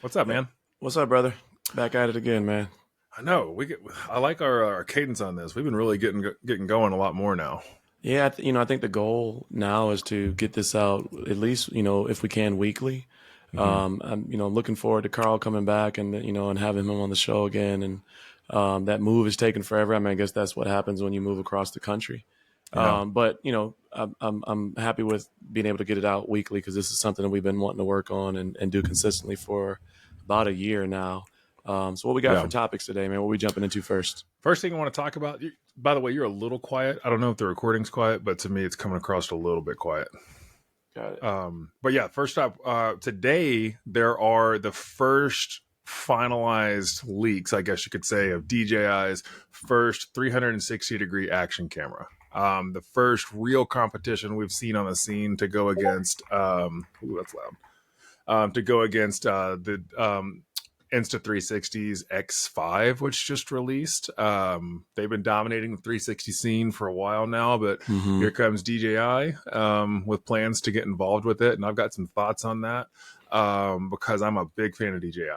What's up, Yeah. man? What's up, brother? Back at it again, man. I know I like our cadence on this. We've been really getting going a lot more now. Yeah, I think the goal now is to get this out at least, if we can weekly. Hmm. I'm, looking forward to Carl coming back and and having him on the show again. And that move is taking forever. I mean, I guess that's what happens when you move across the country. Yeah, But I'm happy with being able to get it out weekly because this is something that we've been wanting to work on and do consistently for about a year now. So what we got yeah. for topics today, man? What are we jumping into first? First thing I want to talk about. By the way, you're a little quiet. I don't know if the recording's quiet, but to me, it's coming across a little bit quiet. Got it. But yeah, first up, today there are the first finalized leaks, I guess you could say, of DJI's first 360-degree action camera. The first real competition we've seen on the scene to go against. Ooh, that's loud. To go against the Insta360's X5, which just released. They've been dominating the 360 scene for a while now, but here comes DJI with plans to get involved with it, and I've got some thoughts on that because I'm a big fan of DJI.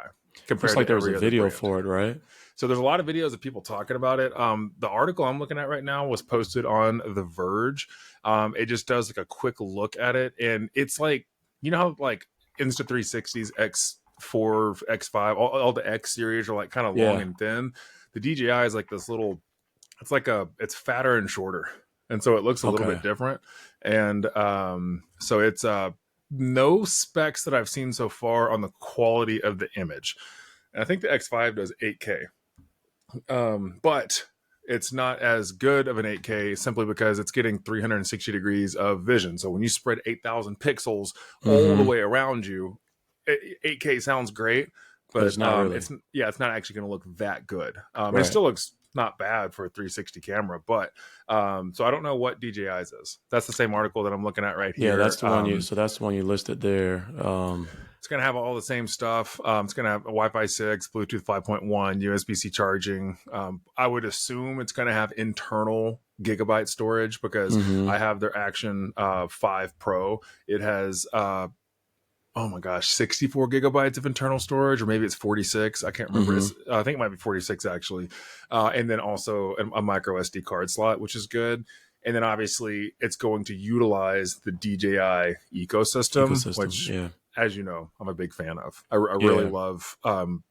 Looks like there was a video for it, right? So there's a lot of videos of people talking about it. The article I'm looking at right now was posted on The Verge. It just does like a quick look at it, and it's like, you know how like Insta360's X4, X5, all the X series are like kind of long and thin. The DJI is like this little, it's fatter and shorter, and so it looks a little bit different. And so it's no specs that I've seen so far on the quality of the image. And I think the X5 does 8K, but it's not as good of an 8K simply because it's getting 360 degrees of vision. So when you spread 8,000 pixels all the way around you, 8K sounds great, but it's not really. it's not actually going to look that good. It still looks not bad for a 360 camera, but so I don't know what DJI's is. That's the same article that I'm looking at right here. Yeah, that's the one so that's the one you listed there. It's going to have all the same stuff. It's going to have a Wi-Fi 6, Bluetooth 5.1, USB-C charging. I would assume it's going to have internal gigabyte storage because I have their Action 5 Pro. It has oh my gosh, 64 gigabytes of internal storage, or maybe it's 46. I can't remember. I think it might be 46 actually. And then also a micro SD card slot, which is good. And then obviously it's going to utilize the DJI ecosystem, which, as you know, I'm a big fan of. I really love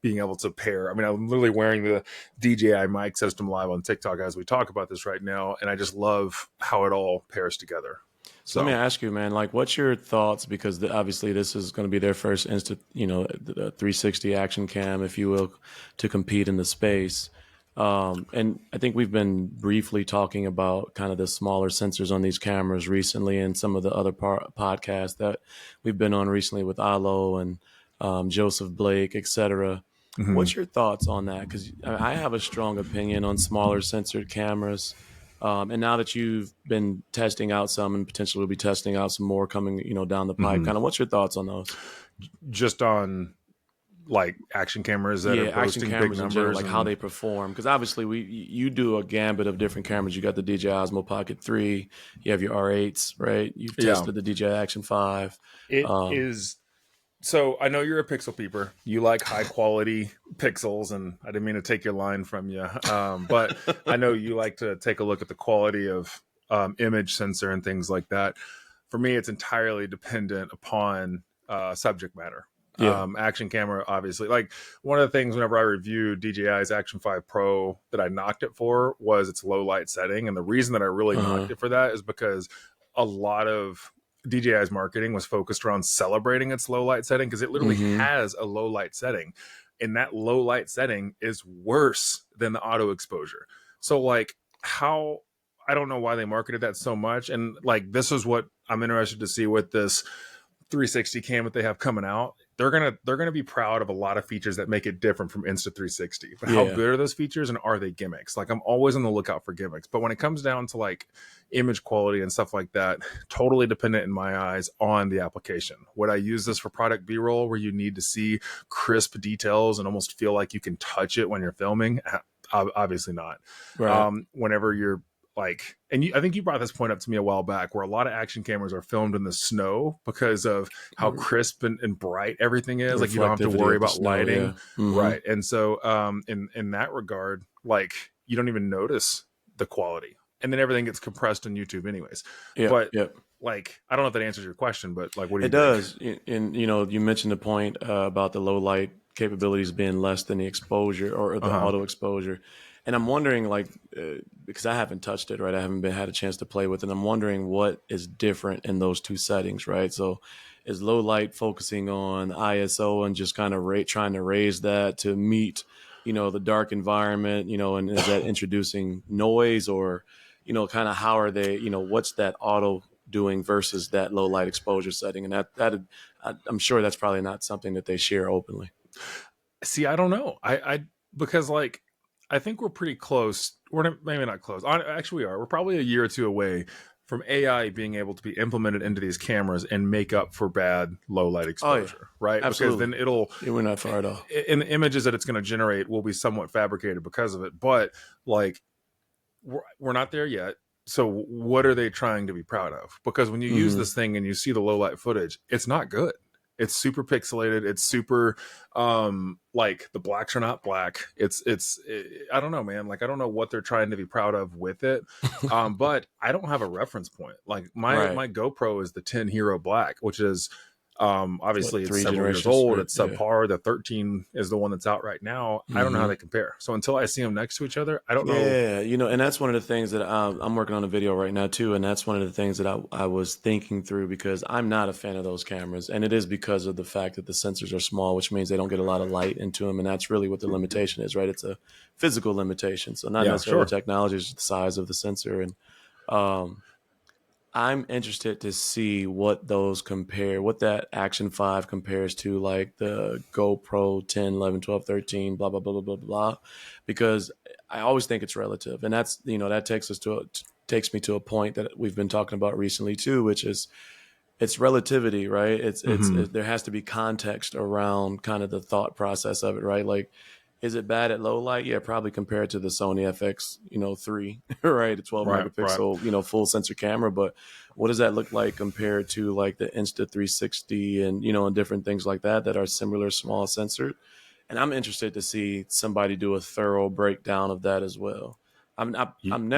being able to pair. I mean, I'm literally wearing the DJI mic system live on TikTok as we talk about this right now. And I just love how it all pairs together. So let me ask you, man, like, what's your thoughts? Because obviously this is going to be their first the 360 action cam, if you will, to compete in the space. And I think we've been briefly talking about kind of the smaller sensors on these cameras recently, and some of the other podcasts that we've been on recently with Alo and Joseph Blake, etc. What's your thoughts on that? Because I have a strong opinion on smaller sensored cameras. And now that you've been testing out some and potentially will be testing out some more coming, down the pipe, kind of what's your thoughts on those? Just on like action cameras that are boasting big numbers, general, like how they perform. Because obviously you do a gambit of different cameras. You got the DJI Osmo Pocket 3, you have your R8s, right? You've tested the DJI Action 5. It is. So I know you're a pixel peeper. You like high quality pixels, and I didn't mean to take your line from you. But I know you like to take a look at the quality of image sensor and things like that. For me, it's entirely dependent upon subject matter. Action camera, obviously. Like one of the things whenever I reviewed DJI's Action 5 Pro that I knocked it for was its low light setting. And the reason that I really knocked it for that is because a lot of DJI's marketing was focused around celebrating its low light setting, because it literally has a low light setting, and that low light setting is worse than the auto exposure. So like I don't know why they marketed that so much. And like, this is what I'm interested to see with this 360 cam that they have coming out. They're gonna be proud of a lot of features that make it different from Insta360. But how good are those features, and are they gimmicks? Like, I'm always on the lookout for gimmicks. But when it comes down to like image quality and stuff like that, totally dependent in my eyes on the application. Would I use this for product B-roll where you need to see crisp details and almost feel like you can touch it when you're filming? Obviously not. Right. Whenever you're I think you brought this point up to me a while back, where a lot of action cameras are filmed in the snow because of how crisp and bright everything is. Like, you don't have to Reflectivity worry of the about snow, lighting, yeah. Mm-hmm. right? And so, in that regard, like, you don't even notice the quality, and then everything gets compressed on YouTube, anyways. Yep, But yep. like, I don't know if that answers your question, but like, what do It you think? does. And, you mentioned the point about the low light capabilities being less than the exposure or Uh the huh. auto exposure. And I'm wondering, like, because I haven't touched it, right? I haven't had a chance to play with it. I'm wondering what is different in those two settings, right? So is low light focusing on ISO and just kind of trying to raise that to meet, the dark environment, and is that introducing noise or, kind of how are they, what's that auto doing versus that low light exposure setting? And I'm sure that's probably not something that they share openly. See, I don't know. Because, like, I think we're pretty close. Maybe not close. Actually, we are. We're probably a year or two away from AI being able to be implemented into these cameras and make up for bad low light Oh yeah, exposure, right? Because absolutely. then it'll, Yeah, we're not far at all. in the images that it's going to generate, will be somewhat fabricated because of it. But like, we're not there yet. So what are they trying to be proud of? Because when you use Hmm. this thing and you see the low light footage, it's not good. It's super pixelated. It's super, like, the blacks are not black. I don't know, man. Like, I don't know what they're trying to be proud of with it. But I don't have a reference point. Like, my Right. my GoPro is the 10 Hero Black, which is, What, obviously it's three several years generations? old. Right. It's Yeah. subpar. The 13 is the one that's out right now. I don't know how Hmm. they compare. So until I see them next to each other, I don't know. Yeah, and that's one of the things that I'm working on a video right now too, and that's one of the things that I was thinking through because I'm not a fan of those cameras, and it is because of the fact that the sensors are small, which means they don't get a lot of light into them, and that's really what the limitation is, right? It's a physical limitation, so not Yeah, necessarily the sure. technology, it's the size of the sensor, and um, I'm interested to see what that Action 5 compares to like the GoPro 10, 11, 12, 13, blah, blah, blah, blah, blah, blah, because I always think it's relative. And that's, that takes me to a point that we've been talking about recently too, which is it's relativity, right? Hmm. There has to be context around kind of the thought process of it, right? Like, is it bad at low light? Yeah, probably compared to the Sony FX, 3, right? A 12 Right, right. megapixel, full sensor camera. But what does that look like compared to like the Insta 360 and, and different things like that are similar small sensor? And I'm interested to see somebody do a thorough breakdown of that as well. I'm never, I You don't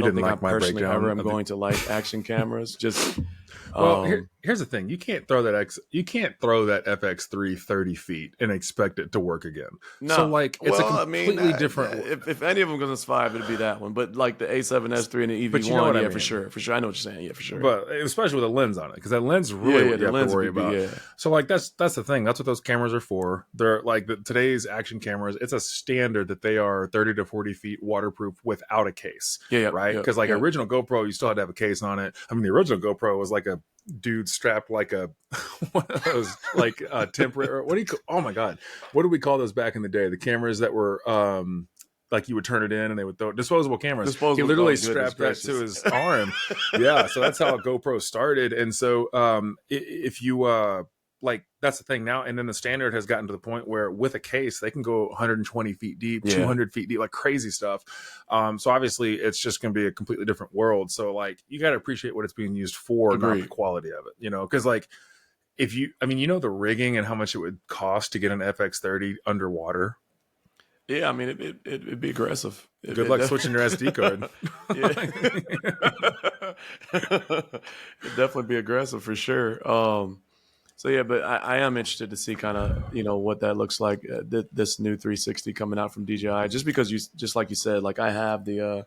didn't think I'm like my personally ever breakdown am of the. going to like action cameras. Just, Well, um, here's the thing: you can't throw that FX3 30 feet and expect it to work again. So, no. like, it's a Well, I mean, completely different. if any of them going to survive, it'd be that one. But like the A7S3 and the But you know EV1, what I yeah, for mean. sure, for sure. I know what you're saying. Yeah, for sure. But especially with a lens on it, because that lens is Yeah, really yeah. what you The have to lens worry would be, about. yeah, So, like, that's the thing. That's what those cameras are for. They're like today's action cameras. It's a standard that they are 30 to 40 feet waterproof without a case, yeah, yep, right? yep, Because, like, yep. original GoPro, you still had to have a case on it. I mean, the original GoPro was like a dude strapped like a one of those, like, temporary. What do you? Oh my god, what do we call those back in the day? The cameras that were, like, you would turn it in and they would throw disposable cameras. He Disposable. Oh, literally goodness strapped that to gracious. his arm. Yeah, so that's how a GoPro started. And so, if you, like, that's the thing now. And then the standard has gotten to the point where with a case they can go 120 feet deep, Yeah, 200 feet deep, like crazy stuff. So obviously it's just going to be a completely different world. So, like, you got to appreciate what it's being used for, not the agreed. quality of it. Because, like, if you, I mean, the rigging and how much it would cost to get an FX30 underwater. Yeah, I mean, it'd be aggressive. Good luck switching your SD card. Yeah, it'd definitely be aggressive for sure. So yeah, but I am interested to see kind of what that looks like. This new 360 coming out from DJI, just because just like you said, like I have the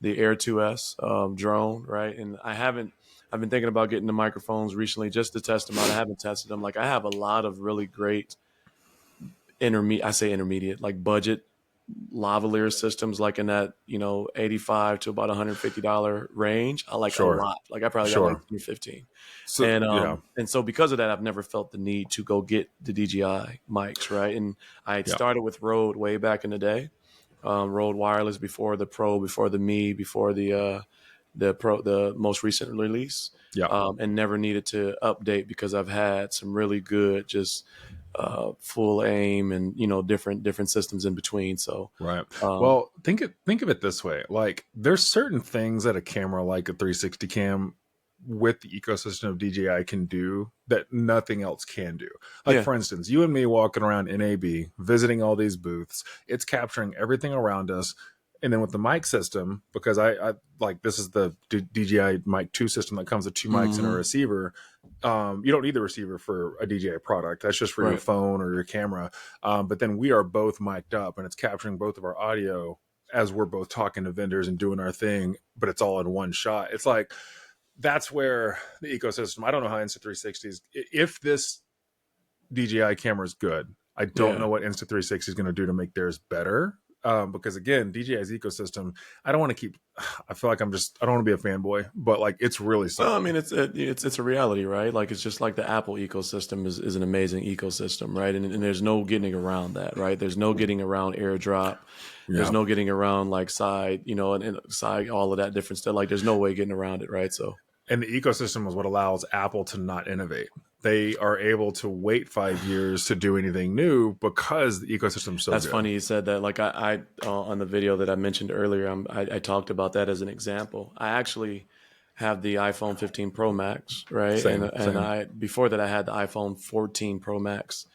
Air 2S drone, right, and I haven't. I've been thinking about getting the microphones recently just to test them out. I haven't tested them. Like I have a lot of really great intermediate. I say intermediate, like budget lavalier systems, like in that 85 to about $150 range. I like a Sure, lot. Like I probably got like sure. 10 or 15. So yeah, And so because of that, I've never felt the need to go get the DJI mics, right? And I had yeah, started with Rode way back in the day, Rode wireless before the Pro, before the Me, before the most recent release, yeah. and never needed to update because I've had some really good just full aim, and different systems in between. So Right. Well, think of it this way. Like, there's certain things that a camera like a 360 cam with the ecosystem of DJI can do that nothing else can do. Like, yeah, for instance, you and me walking around NAB, visiting all these booths, it's capturing everything around us. And then with the mic system, because I like, this is the DJI Mic 2 system that comes with two mics and a receiver. You don't need the receiver for a DJI product. That's just for your right. phone or your camera. But then we are both mic'd up, and it's capturing both of our audio as we're both talking to vendors and doing our thing, but it's all in one shot. It's like, that's where the ecosystem, I don't know how Insta360 is. If this DJI camera is good, I don't know what Insta360 is going to do to make theirs better. Because again, DJI's ecosystem, I don't want to keep, I feel like I don't want to be a fanboy, but like, it's really solid. Well, I mean, it's a reality, right? Like, it's just like the Apple ecosystem is an amazing ecosystem, right? And there's no getting around that, right? There's no getting around AirDrop. There's no getting around like side, and side, all of that different stuff. Like, there's no way getting around it, right? So, and the ecosystem is what allows Apple to not innovate. They are able to wait 5 years to do anything new because the ecosystem is so that's good. funny you said that. Like, I on the video that I mentioned earlier, I talked about that as an example. I actually have the iPhone 15 Pro Max, right? Same. I before that I had the iPhone 14 Pro Max,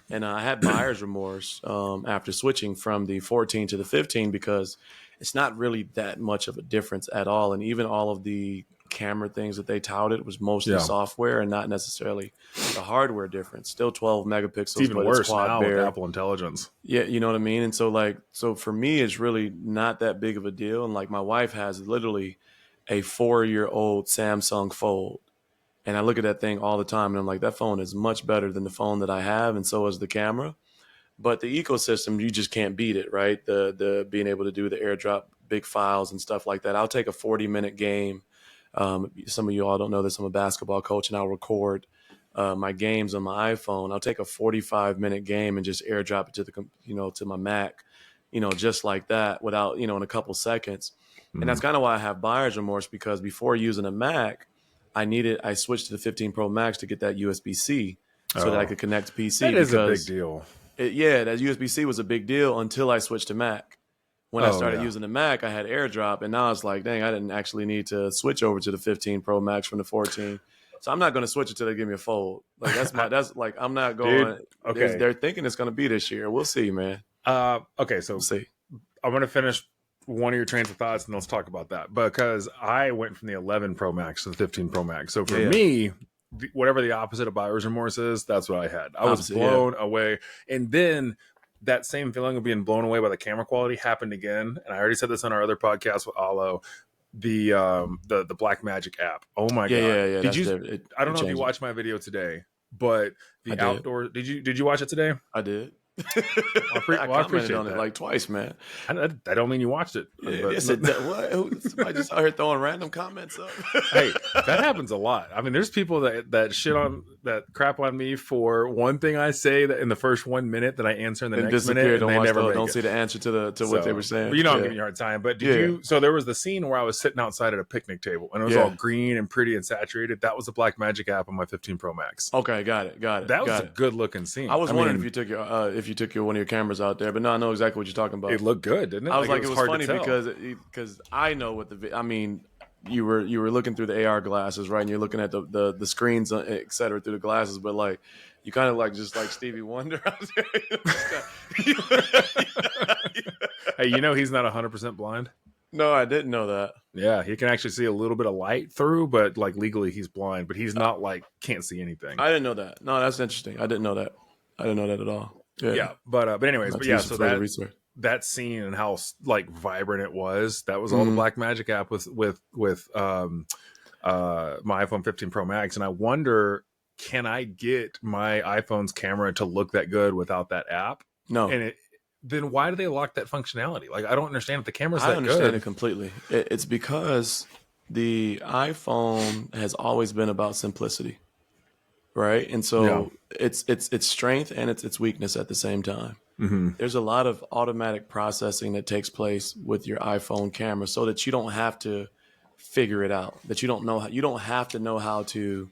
and I had buyer's remorse after switching from the 14 to the 15 because it's not really that much of a difference at all, and even all of the camera things that they touted was mostly software and not necessarily the hardware difference. Still 12 megapixels, it's even worse now with Apple Intelligence. Yeah, you know what I mean? And so for me, it's really not that big of a deal. And like, my wife has literally a 4-year-old Samsung Fold. And I look at that thing all the time and I'm like, that phone is much better than the phone that I have. And so is the camera. But the ecosystem, you just can't beat it, right? The being able to do the AirDrop big files and stuff like that. I'll take a 40-minute game. Some of you all don't know this. I'm a basketball coach, and I'll record my games on my iPhone. I'll take a 45-minute game and just AirDrop it to to my Mac, just like that, without in a couple seconds. And that's kind of why I have buyer's remorse, because before using a Mac, I switched to the 15 Pro Max to get that USB-C so that I could connect to PC. That is a big deal. That USB-C was a big deal until I switched to Mac. When I started using the Mac, I had AirDrop, and now it's like, dang, I didn't actually need to switch over to the 15 Pro Max from the 14. So I'm not going to switch until they give me a Fold. Like, I'm not going. Dude, okay. They're thinking it's going to be this year. We'll see, man. Okay, so we'll see. I'm going to finish one of your trains of thoughts, and let's talk about that, because I went from the 11 Pro Max to the 15 Pro Max. So for me, whatever the opposite of buyer's remorse is, that's what I had. I was blown away, and then that same feeling of being blown away by the camera quality happened again. And I already said this on our other podcast with Alo, the Blackmagic app. Oh my god! Yeah. I don't know if you watched my video today, but the outdoor. Did you watch it today? I did. I commented on it like twice, man. I don't mean you watched it. Somebody just out here throwing random comments up. Hey, that happens a lot. I mean, there's people that shit on, that crap on me for one thing I say that in the first 1 minute that I answer in the next minute, and they never don't see the answer to what they were saying. But I'm giving you a hard time. But did you? So there was the scene where I was sitting outside at a picnic table, and it was all green and pretty and saturated. That was the Blackmagic app on my 15 Pro Max. Okay, got it. That was a good looking scene. I was wondering if you took one of your cameras out there, but no, I know exactly what you're talking about. It looked good, didn't it? I was like, it was funny because I know what you were looking through the AR glasses, right? And you're looking at the screens, et cetera, through the glasses, but like, you kind of like just like Stevie Wonder out there. Hey, he's not 100% blind. No, I didn't know that. Yeah, he can actually see a little bit of light through, but like legally he's blind, but he's not like can't see anything. I didn't know that. No, that's interesting. I didn't know that. I didn't know that at all. Yeah, but anyways, so that scene and how like vibrant it was, that was all the Blackmagic app with my iPhone 15 Pro Max. And I wonder, can I get my iPhone's camera to look that good without that app? No. And then why do they lock that functionality? Like, I don't understand if the camera's that good. I understand it completely. It's because the iPhone has always been about simplicity. Right. And so it's strength and it's weakness at the same time. Mm-hmm. There's a lot of automatic processing that takes place with your iPhone camera so that you don't have to figure it out, that you don't have to know how to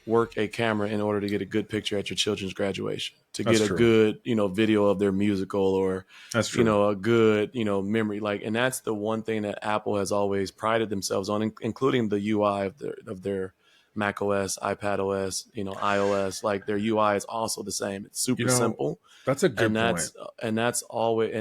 work a camera in order to get a good picture at your children's graduation, to That's get a true. good, video of their musical, or, That's true. a good, memory. Like, and that's the one thing that Apple has always prided themselves on, including the UI of their Mac OS, iPad OS, iOS. Like, their UI is also the same. It's You super know, simple, that's a good and point.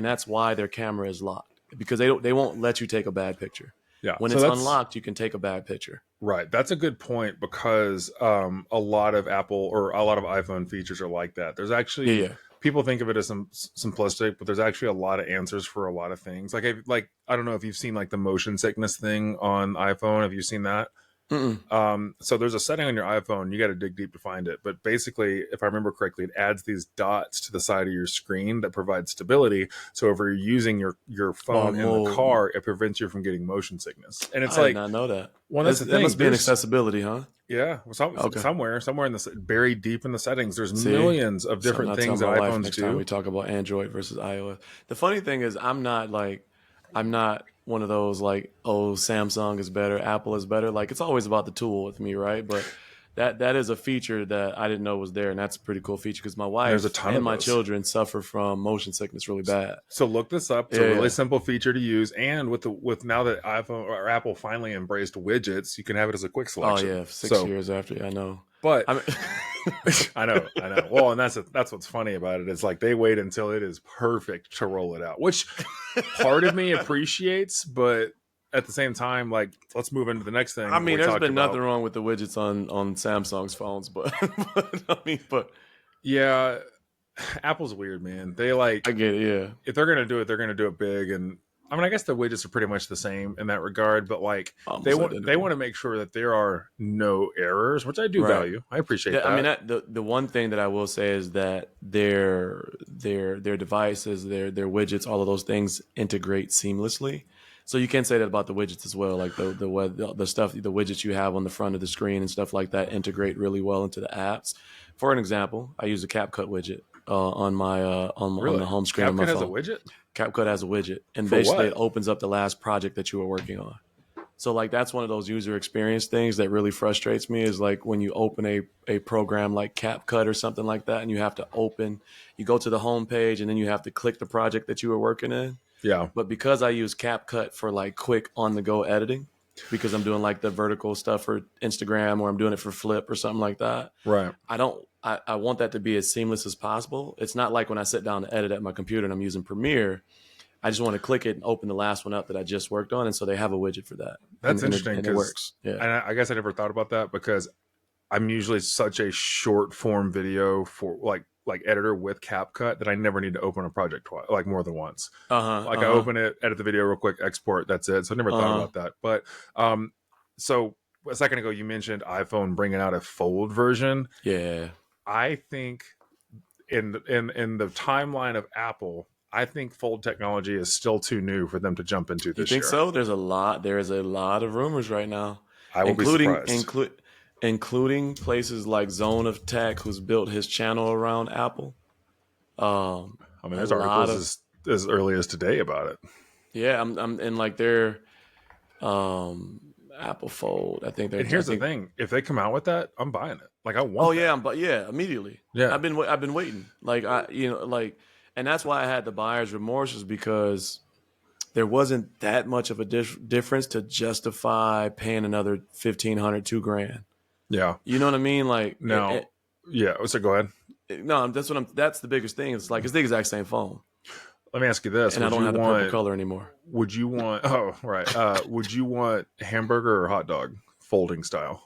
that's why their camera is locked, because they won't let you take a bad picture. Yeah. When So it's that's unlocked, you can take a bad picture. right. That's a good point because a lot of Apple or a lot of iPhone features are like that. There's Yeah, actually yeah. people think of it as some simplistic, but there's actually a lot of answers for a lot of things. Like I don't know if you've seen like the motion sickness thing on iPhone. Have you seen that? Mm-mm. So there's a setting on your iPhone. You got to dig deep to find it. But basically, if I remember correctly, it adds these dots to the side of your screen that provide stability. So if you're using your Oh, phone in the car, it prevents you from getting motion sickness. And it's I did like, not know that. well, that's the That thing. must be an There's accessibility, huh? yeah, Okay. somewhere in the buried deep in the settings, there's See, millions of something different I'll tell things that my wife iPhones next time we do. talk about Android versus iOS. The funny thing is, I'm not one of those like, oh, Samsung is better, Apple is better. Like, it's always about the tool with me, right? But that is a feature that I didn't know was there, and that's a pretty cool feature because my And there's a wife ton and of my those. children suffer from motion sickness really bad. So look this up. It's a Yeah, really yeah. simple feature to use, and with now that iPhone or Apple finally embraced widgets, you can have it as a quick Oh selection. yeah, six So, years after, I know. but I mean, I know. Well, and that's what's funny about it. It's like they wait until it is perfect to roll it out, which part of me appreciates, but at the same time, like let's move into the next thing we there's talked been nothing about. wrong with the widgets on Samsung's phones, but, but Yeah, Apple's weird, man. They I like get it. Yeah. if they're gonna do it, they're gonna do it big. And I mean, I guess the widgets are pretty much the same in that regard, but like Almost they identical. want to make sure that there are no errors, which I do Right. value. I appreciate I mean, that. the one thing that I will say is that their devices, their widgets, all of those things integrate seamlessly. So you can say that about the widgets as well, like the stuff, the widgets you have on the front of the screen and stuff like that integrate really well into the apps. For an example, I use a CapCut widget on the Really, home screen of my CapCut has a phone. widget CapCut has a widget, and for basically it what? opens up the last project that you were working on. So like that's one of those user experience things that really frustrates me, is like when you open a program like CapCut or something like that, and you go to the home page and then you have to click the project that you were working in. Yeah, But because I use CapCut for like quick on the go editing, because I'm doing like the vertical stuff for Instagram, or I'm doing it for Flip or something like that, right. I want that to be as seamless as possible. It's not like when I sit down to edit at my computer and I'm using Premiere, I just want to click it and open the last one up that I just worked on. And so they have a widget for that. That's interesting And it because works. Yeah. I guess I never thought about that because I'm usually such a short form video for like editor with CapCut that I never need to open a project twice, like more than once. Uh-huh. Like I Uh-huh. open it, edit the video real quick, export, that's it. So I never thought Uh-huh. about that. But so a second ago you mentioned iPhone bringing out a fold version. Yeah. I think in the timeline of Apple, I think fold technology is still too new for them to jump into You this think year. so? There is a lot of rumors right now, I will be including surprised. include including places like Zone of Tech, who's built his channel around Apple. I mean, A there's lot articles of as early as today about it. Yeah, I'm and like their Apple Fold. And I here's the think thing: if they come out with that, I'm buying it. Like I Oh want yeah, that. but yeah, immediately. Yeah, I've been waiting. Like and that's why I had the buyer's remorse, is because there wasn't that much of a difference to justify paying another 1,500, $2,000. yeah. You know what I mean? Like Now, yeah. So go ahead. no, that's the biggest thing. It's like it's the exact same phone, Let me ask you this: and I don't have the purple color anymore. Would you want? Oh, right. Would you want hamburger or hot dog folding style?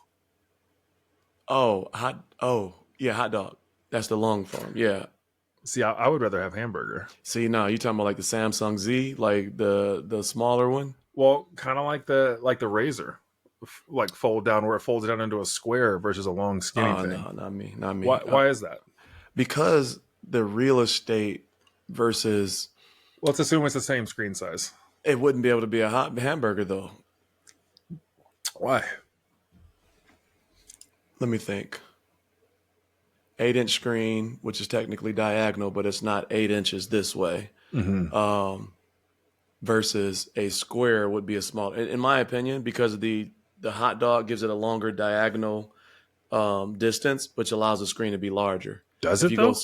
Yeah, hot dog. That's the long form. Yeah. See, I would rather have hamburger. See, now you talking about like the Samsung Z, like the smaller one? Well, kind of like the razor, like fold down where it folds down into a square versus a long skinny Oh thing. no, not me, not me. Why is that? Because the real estate versus Let's assume it's the same screen size. it wouldn't be able to be a hot hamburger though. Why? Let me think. 8-inch screen, which is technically diagonal, but it's not 8 inches this way. Versus a square would be a small. In my opinion, because the hot dog gives it a longer diagonal distance, which allows the screen to be larger. Does If it you though?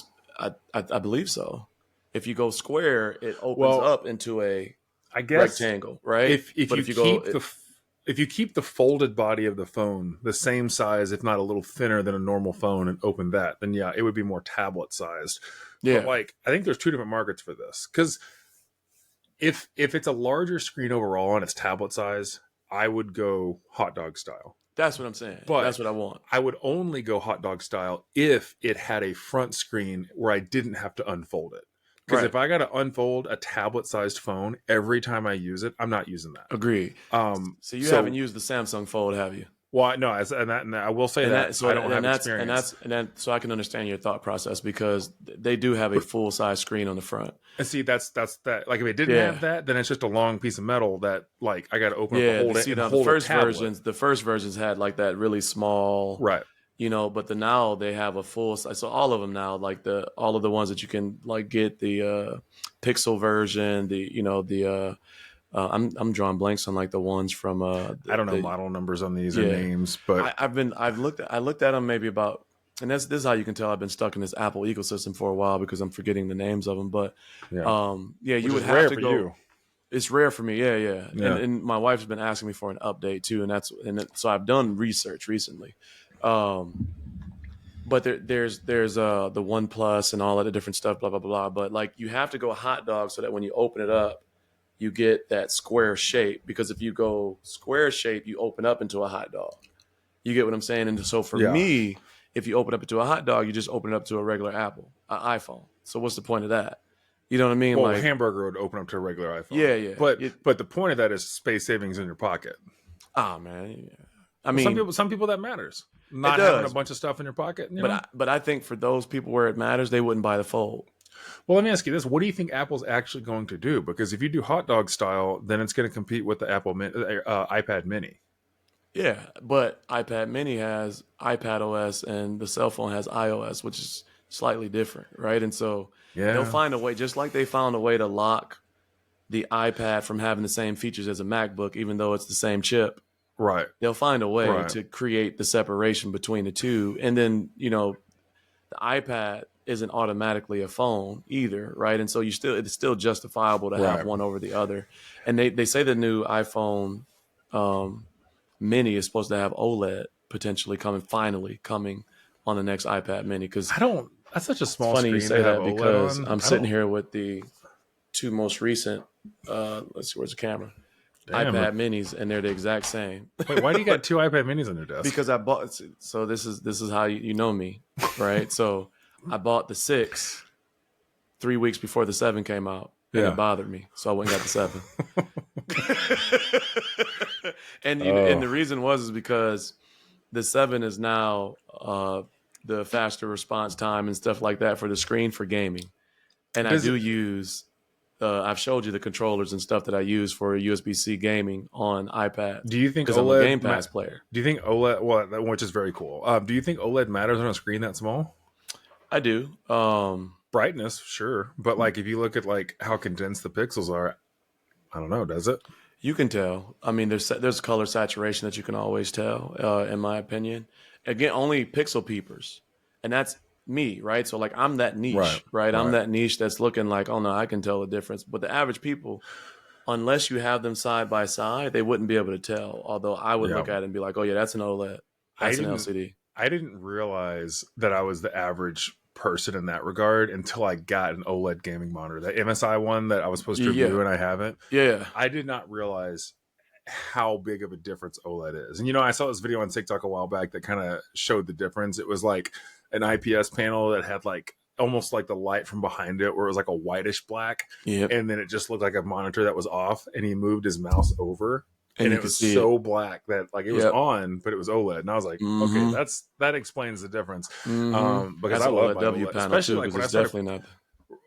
go, I believe so. If you go square, it opens Well, up into a I guess rectangle, right? if But you if you go, keep if you keep the folded body of the phone the same size, if not a little thinner than a normal phone, and open that, then yeah, it would be more tablet sized. But yeah, like, I think there's two different markets for this, because if it's a larger screen overall and it's tablet size, I would go hot dog style. that's what I'm saying. But That's what I want. I would only go hot dog style if it had a front screen where I didn't have to unfold it. Because Right. if I got to unfold a tablet sized phone every time I use it, I'm not using that. Agreed. So you haven't So, used the Samsung Fold, have you? well, no, and I will say that I don't have experience. So I can understand your thought process because they do have a full size screen on the front. And see, that's that. Like, if it didn't Yeah. have that, then it's just a long piece of metal that, like, I got to open up and Yeah, hold it see and now hold a tablet. the first versions had like that really small, Right. but now they have a full size. So all of them now, like all of the ones that you can like get the Pixel version, I'm drawing blanks on like the ones from I don't know model numbers on these or names, but I've looked at them maybe about, and this is how you can tell I've been stuck in this Apple ecosystem for a while because I'm forgetting the names of them. But yeah, you would have to go. You. It's rare for me, yeah. And my wife's been asking me for an update too, so I've done research recently. But there's the OnePlus and all of the different stuff, blah blah blah. But like you have to go hot dog so that when you open it up, you get that square shape, because if you go square shape, you open up into a hot dog. You get what I'm saying? And so for me, if you open up into a hot dog, you just open it up to a regular iPhone. So what's the point of that? You know what I mean? Well, like Hamburger would open up to a regular iPhone. Yeah. But the point of that is space savings in your pocket. Oh man, yeah. I Well, mean, some people that matters. Not it having a does. bunch of stuff in your pocket. But I think for those people where it matters, they wouldn't buy the Fold. Well, let me ask you this: what do you think Apple's actually going to do? Because if you do hot dog style, then it's going to compete with the iPad Mini. Yeah, but iPad Mini has iPad OS and the cell phone has iOS, which is slightly different, right? And so they'll find a way, just like they found a way to lock the iPad from having the same features as a MacBook, even though it's the same chip. Right. They'll find a way to create the separation between the two. And then, the iPad isn't automatically a phone either, right? And so it's still justifiable to have one over the other. And they say the new iPhone Mini is supposed to have OLED finally coming on the next iPad Mini. Because that's such a small funny you screen say to that have because OLED on. I'm sitting here with the two most recent, let's see, where's the camera? iPad Minis, and they're the exact same. Wait, why do you got two iPad Minis on your desk? Because I bought. So this is how you know me, right? So I bought the 6 3 weeks before the 7 came out, and it bothered me, so I went and got the 7. And the reason is because the 7 is now the faster response time and stuff like that for the screen for gaming, and I do use. I've showed you the controllers and stuff that I use for USB-C gaming on iPad. Do you think because I'm a Game Pass player? Do you think OLED? Well, which is very cool. Do you think OLED matters on a screen that small? I do. Brightness, sure, but like if you look at like how condensed the pixels are, I don't know. Does it? You can tell. I mean, there's color saturation that you can always tell. In my opinion, again, only pixel peepers, and that's me, right? So like I'm that niche, right? I'm that niche that's looking like, oh no, I can tell the difference. But the average people, unless you have them side by side, they wouldn't be able to tell. Although I would look at it and be like, oh yeah, that's an OLED. That's an LCD. I didn't realize that I was the average person in that regard until I got an OLED gaming monitor, the MSI one that I was supposed to review and I haven't. Yeah. I did not realize how big of a difference OLED is. And I saw this video on TikTok a while back that kind of showed the difference. It was like an IPS panel that had like almost like the light from behind it where it was like a whitish black. Yep. And then it just looked like a monitor that was off, and he moved his mouse over and it was so black that like it was on, but it was OLED. And I was like, okay, that explains the difference. Because that's I love OLED W panel especially too, like when it's I started, definitely not.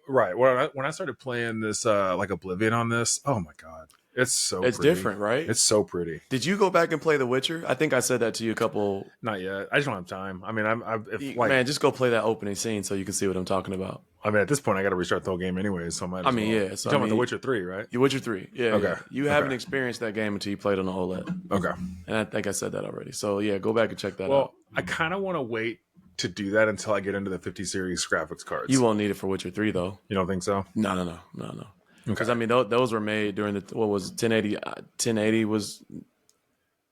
Right. When I started playing this like Oblivion on this, oh my God. It's pretty. Different, right? It's so pretty. Did you go back and play The Witcher? I think I said that to you a couple. Not yet. I just don't have time. I mean, man, just go play that opening scene so you can see what I'm talking about. I mean, at this point, I got to restart the whole game anyways. So yeah. So you're talking about The Witcher 3, right? The Witcher 3. Yeah. Okay. Yeah. You haven't experienced that game until you played on the OLED. Okay. And I think I said that already. So yeah, go back and check that out. Well, I kind of want to wait to do that until I get into the 50 series graphics cards. You won't need it for Witcher 3 though. You don't think so? No. Because Okay. I mean, those were made during the what was 1080? 1080 was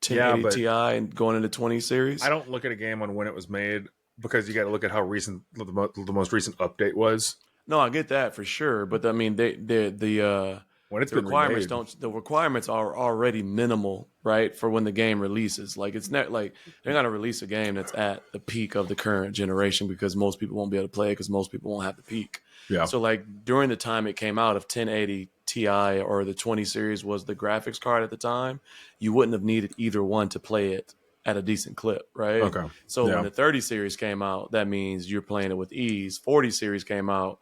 1080 but Ti and going into 20 series. I don't look at a game on when it was made because you got to look at how recent the most recent update was. No, I get that for sure, but I mean, When it's the been requirements remade. don't. The requirements are already minimal, right? For when the game releases, like it's not like they're gonna release a game that's at the peak of the current generation because most people won't be able to play it because most people won't have the peak. Yeah. So like during the time it came out, if 1080 Ti or the 20 series was the graphics card at the time, you wouldn't have needed either one to play it at a decent clip, right? Okay. So Yeah. when the 30 series came out, that means you're playing it with ease. 40 series came out,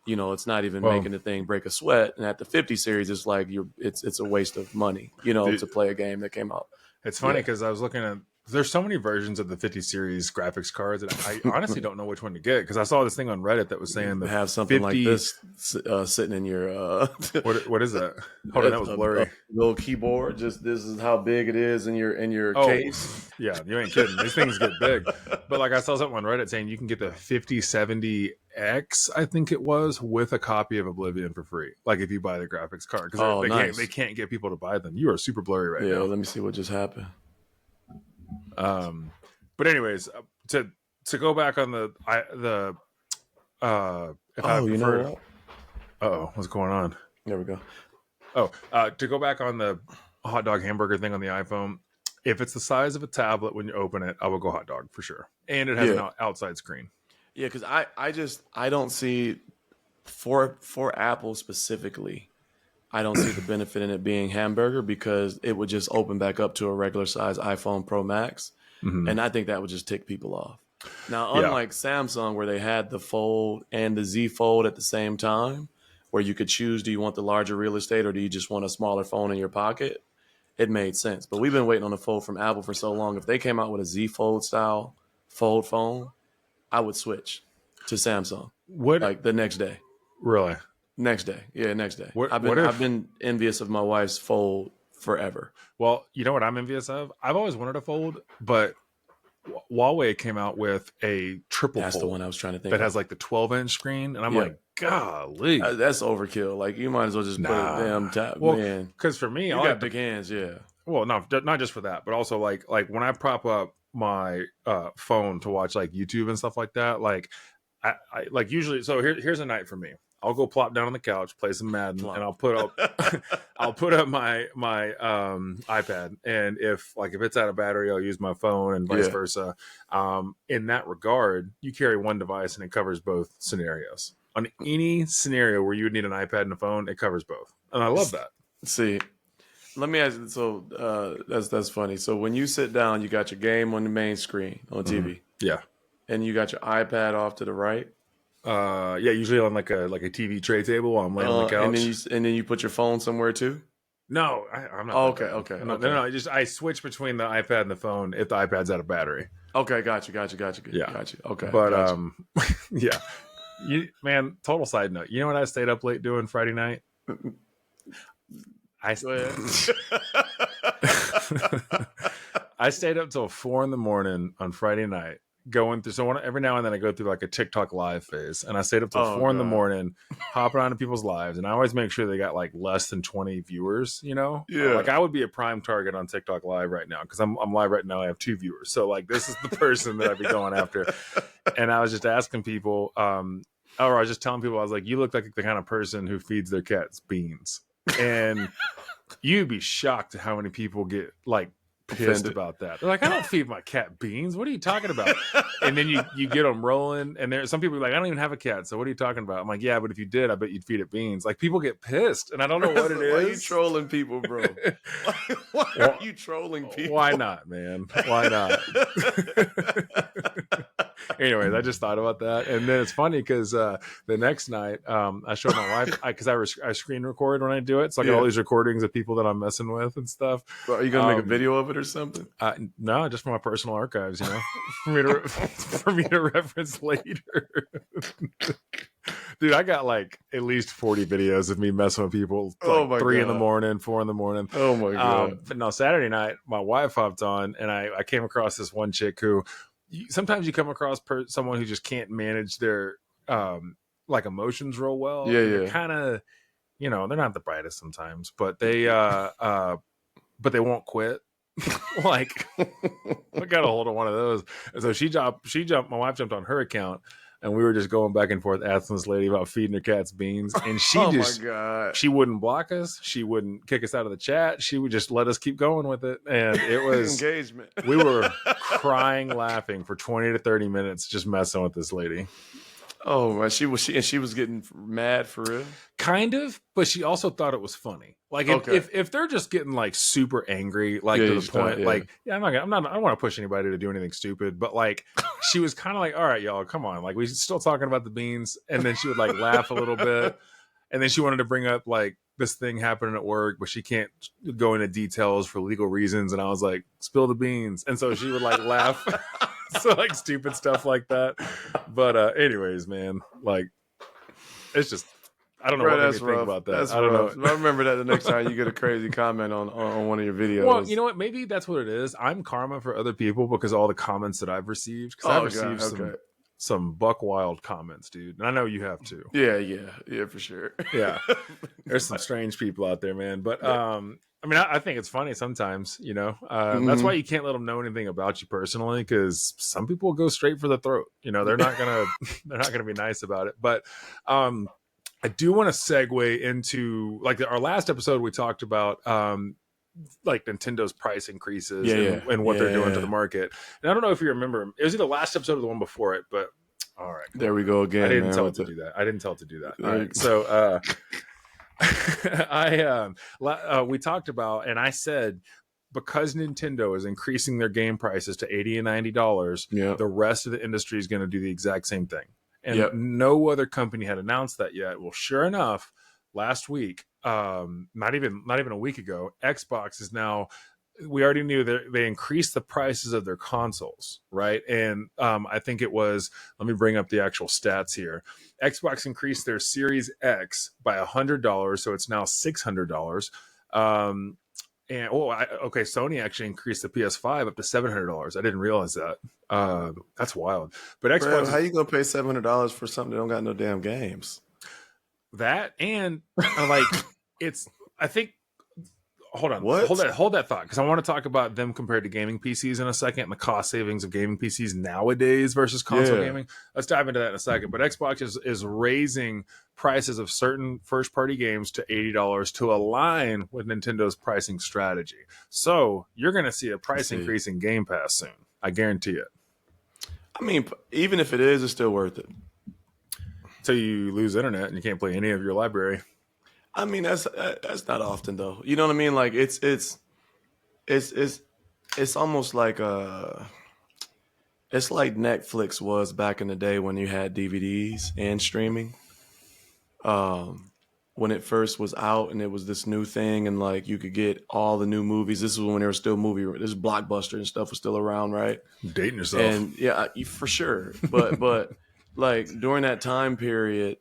you know, it's not even making the thing break a sweat. And at the 50 series, it's like it's a waste of money, you know, to play a game that came out. It's funny because I was looking at there's so many versions of the 50 series graphics cards that I honestly don't know which one to get because I saw this thing on Reddit that was saying have something 50... like this sitting in your what is that? Hold on, that was blurry. A little keyboard. Just this is how big it is in your case. Yeah, you ain't kidding. These things get big. But like I saw something on Reddit saying you can get the 5070X, I think it was, with a copy of Oblivion for free. Like if you buy the graphics card because nice. they can't get people to buy them. You are super blurry right now. Yeah, let me see what just happened. But anyways, to go back on the if I you know what? Uh-oh, what's going on? There we go. To go back on the hot dog hamburger thing on the iPhone, if it's the size of a tablet when you open it, I will go hot dog for sure. And it has an outside screen. Yeah, because I don't see for Apple specifically, I don't see the benefit in it being hamburger because it would just open back up to a regular size iPhone Pro Max. Mm-hmm. And I think that would just tick people off. Now, unlike Samsung, where they had the Fold and the Z Fold at the same time, where you could choose, do you want the larger real estate or do you just want a smaller phone in your pocket? It made sense. But we've been waiting on the Fold from Apple for so long. If they came out with a Z Fold style Fold phone, I would switch to Samsung. Like the next day. Really? Next day. Yeah, next day. I've been envious of my wife's Fold forever. Well, you know what I'm envious of? I've always wanted a Fold, but Huawei came out with a triple That's fold. the one I was trying to think that of. has like the 12-inch screen, and I'm like, golly, that's overkill. Like you might as well just put a damn top. Well, man, because for me, you I got big hands. Yeah. Well, no, not just for that, but also like when I prop up my phone to watch like YouTube and stuff like that, like I like usually. So here's a night for me. I'll go plop down on the couch, play some Madden, and I'll put up my iPad. And if it's out of battery, I'll use my phone and vice versa. In that regard, you carry one device and it covers both scenarios. On any scenario where you would need an iPad and a phone, it covers both. And I love that. See, let me ask you. So that's funny. So when you sit down, you got your game on the main screen on TV. Yeah. And you got your iPad off to the right. Usually on like a TV tray table while I'm laying on the couch. And then you put your phone somewhere too. No, I'm not. Okay. No. I switch between the iPad and the phone if the iPad's out of battery. Okay, got you. Yeah, got you. Okay, but yeah. Man, total side note. You know what I stayed up late doing Friday night? I stayed up till 4 a.m. on Friday night. Going through, so every now and then I go through like a TikTok live phase, and I stayed up till 4 a.m. hopping onto people's lives, and I always make sure they got like less than 20 viewers. You know, like I would be a prime target on TikTok live right now because I'm live right now. I have 2 viewers, so like this is the person that I'd be going after. And I was just asking people, or I was just telling people, I was like, you look like the kind of person who feeds their cats beans, and you'd be shocked at how many people get like pissed about that. They're like, I don't feed my cat beans. What are you talking about? And then you get them rolling, and there's some people are like, I don't even have a cat, so what are you talking about? I'm like, yeah, but if you did, I bet you'd feed it beans. Like people get pissed, and I don't know what it is. Why are you trolling people, bro? Why are you trolling people? Why not, man? Why not? Anyways, I just thought about that, and then it's funny because the next night I showed my wife because I screen record when I do it, so I got all these recordings of people that I'm messing with and stuff. Bro, are you gonna make a video of it or something? No, just for my personal archives, you know, for me to reference later. Dude, I got like at least 40 videos of me messing with people like 3 a.m, 4 a.m. Oh my god! But no, Saturday night, my wife hopped on, and I came across this one chick who sometimes you come across someone who just can't manage their like emotions real well, Yeah, and they're yeah. kind of, they're not the brightest sometimes, but they won't quit. Like, I got a hold of one of those. And so she jumped, my wife jumped on her account, and we were just going back and forth asking this lady about feeding her cats beans. And Oh my God. she wouldn't block us. She wouldn't kick us out of the chat. She would just let us keep going with it. And it was engagement. We were crying, laughing for 20 to 30 minutes, just messing with this lady. Oh man, she was getting mad for real. Kind of, but she also thought it was funny. Like if they're just getting like super angry, like to the point, like I don't want to push anybody to do anything stupid, but like she was kind of like, all right, y'all, come on, like we still talking about the beans, and then she would like laugh a little bit, and then she wanted to bring up like this thing happening at work, but she can't go into details for legal reasons, and I was like, spill the beans, and so she would like laugh. So like stupid stuff like that. But anyways, man, like it's just, I don't know what made me think about that. That's I don't rough. know. I remember that the next time you get a crazy comment on one of your videos. Well, you know what? Maybe that's what it is. I'm karma for other people because of all the comments that I've received. Because I've received some buck wild comments, dude. And I know you have too. Yeah, for sure. Yeah. There's some strange people out there, man. But I mean, I think it's funny sometimes, That's why you can't let them know anything about you personally, because some people go straight for the throat. They're not gonna be nice about it. But I do want to segue into like our last episode. We talked about like Nintendo's price increases and what they're doing to the market. And I don't know if you remember, it was either the last episode or the one before it. But all right, there we go again. I didn't tell it to do that. All right, so. We talked about, and I said, because Nintendo is increasing their game prices to $80 and $90, the rest of the industry is going to do the exact same thing. And no other company had announced that yet. Well, sure enough, last week, not even a week ago, Xbox is now. We already knew that they increased the prices of their consoles, right? And I think it was, let me bring up the actual stats here. Xbox increased their Series X by $100, so it's now $600. Sony actually increased the PS5 up to $700. I didn't realize that. That's wild. But Xbox, how you gonna pay $700 for something that don't got no damn games? That and like it's, I think. Hold on. What? Hold that thought, because I want to talk about them compared to gaming PCs in a second, and the cost savings of gaming PCs nowadays versus console gaming. Let's dive into that in a second. But Xbox is raising prices of certain first party games to $80 to align with Nintendo's pricing strategy. So you're going to see a price increase in Game Pass soon. I guarantee it. I mean, even if it is, it's still worth it. So you lose internet and you can't play any of your library. I mean, that's not often though. You know what I mean? Like it's almost like it's like Netflix was back in the day when you had DVDs and streaming. When it first was out and it was this new thing, and like you could get all the new movies. This was when there was still this Blockbuster and stuff was still around, right? Dating yourself. And yeah, for sure. But like during that time period,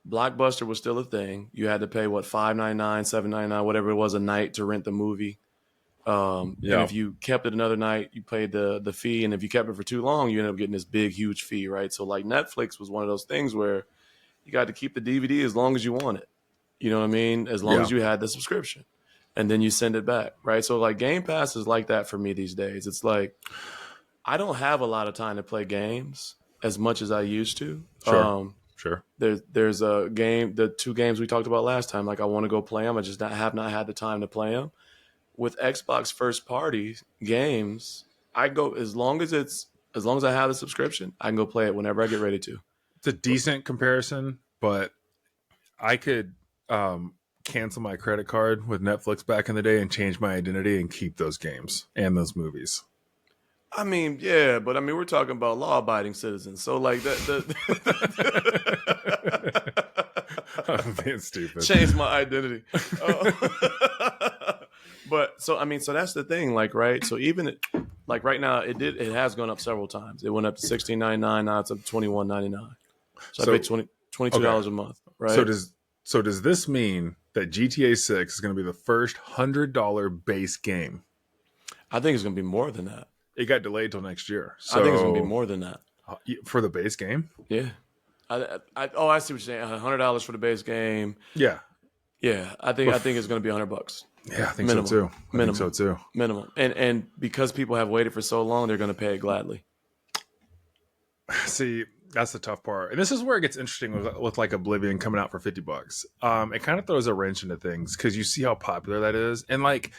Blockbuster was still a thing. You had to pay $5.99, $7.99, whatever it was a night to rent the movie. And if you kept it another night, you paid the fee. And if you kept it for too long, you ended up getting this big, huge fee, right? So like Netflix was one of those things where you got to keep the DVD as long as you want it. You know what I mean? As long as you had the subscription. And then you send it back, right? So like Game Pass is like that for me these days. It's like I don't have a lot of time to play games as much as I used to. Sure. There's a game, the 2 games we talked about last time. Like I want to go play them. I just have not had the time to play them. With Xbox first party games, I go as long as I have the subscription, I can go play it whenever I get ready to. It's a decent comparison, but I could cancel my credit card with Netflix back in the day and change my identity and keep those games and those movies. I mean, yeah, but I mean, we're talking about law-abiding citizens, so like that. I'm being stupid. Change my identity. But so I mean, so that's the thing, like, right? So even like right now, it has gone up several times. It went up to $16.99, now it's up to $21.99. So I pay $22 a month, right? So does this mean that GTA 6 is going to be the first $100 base game? I think it's going to be more than that. It got delayed till next year. So I think it's gonna be more than that. For the base game. Yeah. I see what you're saying. $100 for the base game. Yeah. Yeah, I think it's going to be $100. Yeah, I think Minimum. so too. Minimum. I think so too. Minimum. And because people have waited for so long, they're going to pay it gladly. See, that's the tough part, and this is where it gets interesting with like Oblivion coming out for $50. It kind of throws a wrench into things because you see how popular that is, and like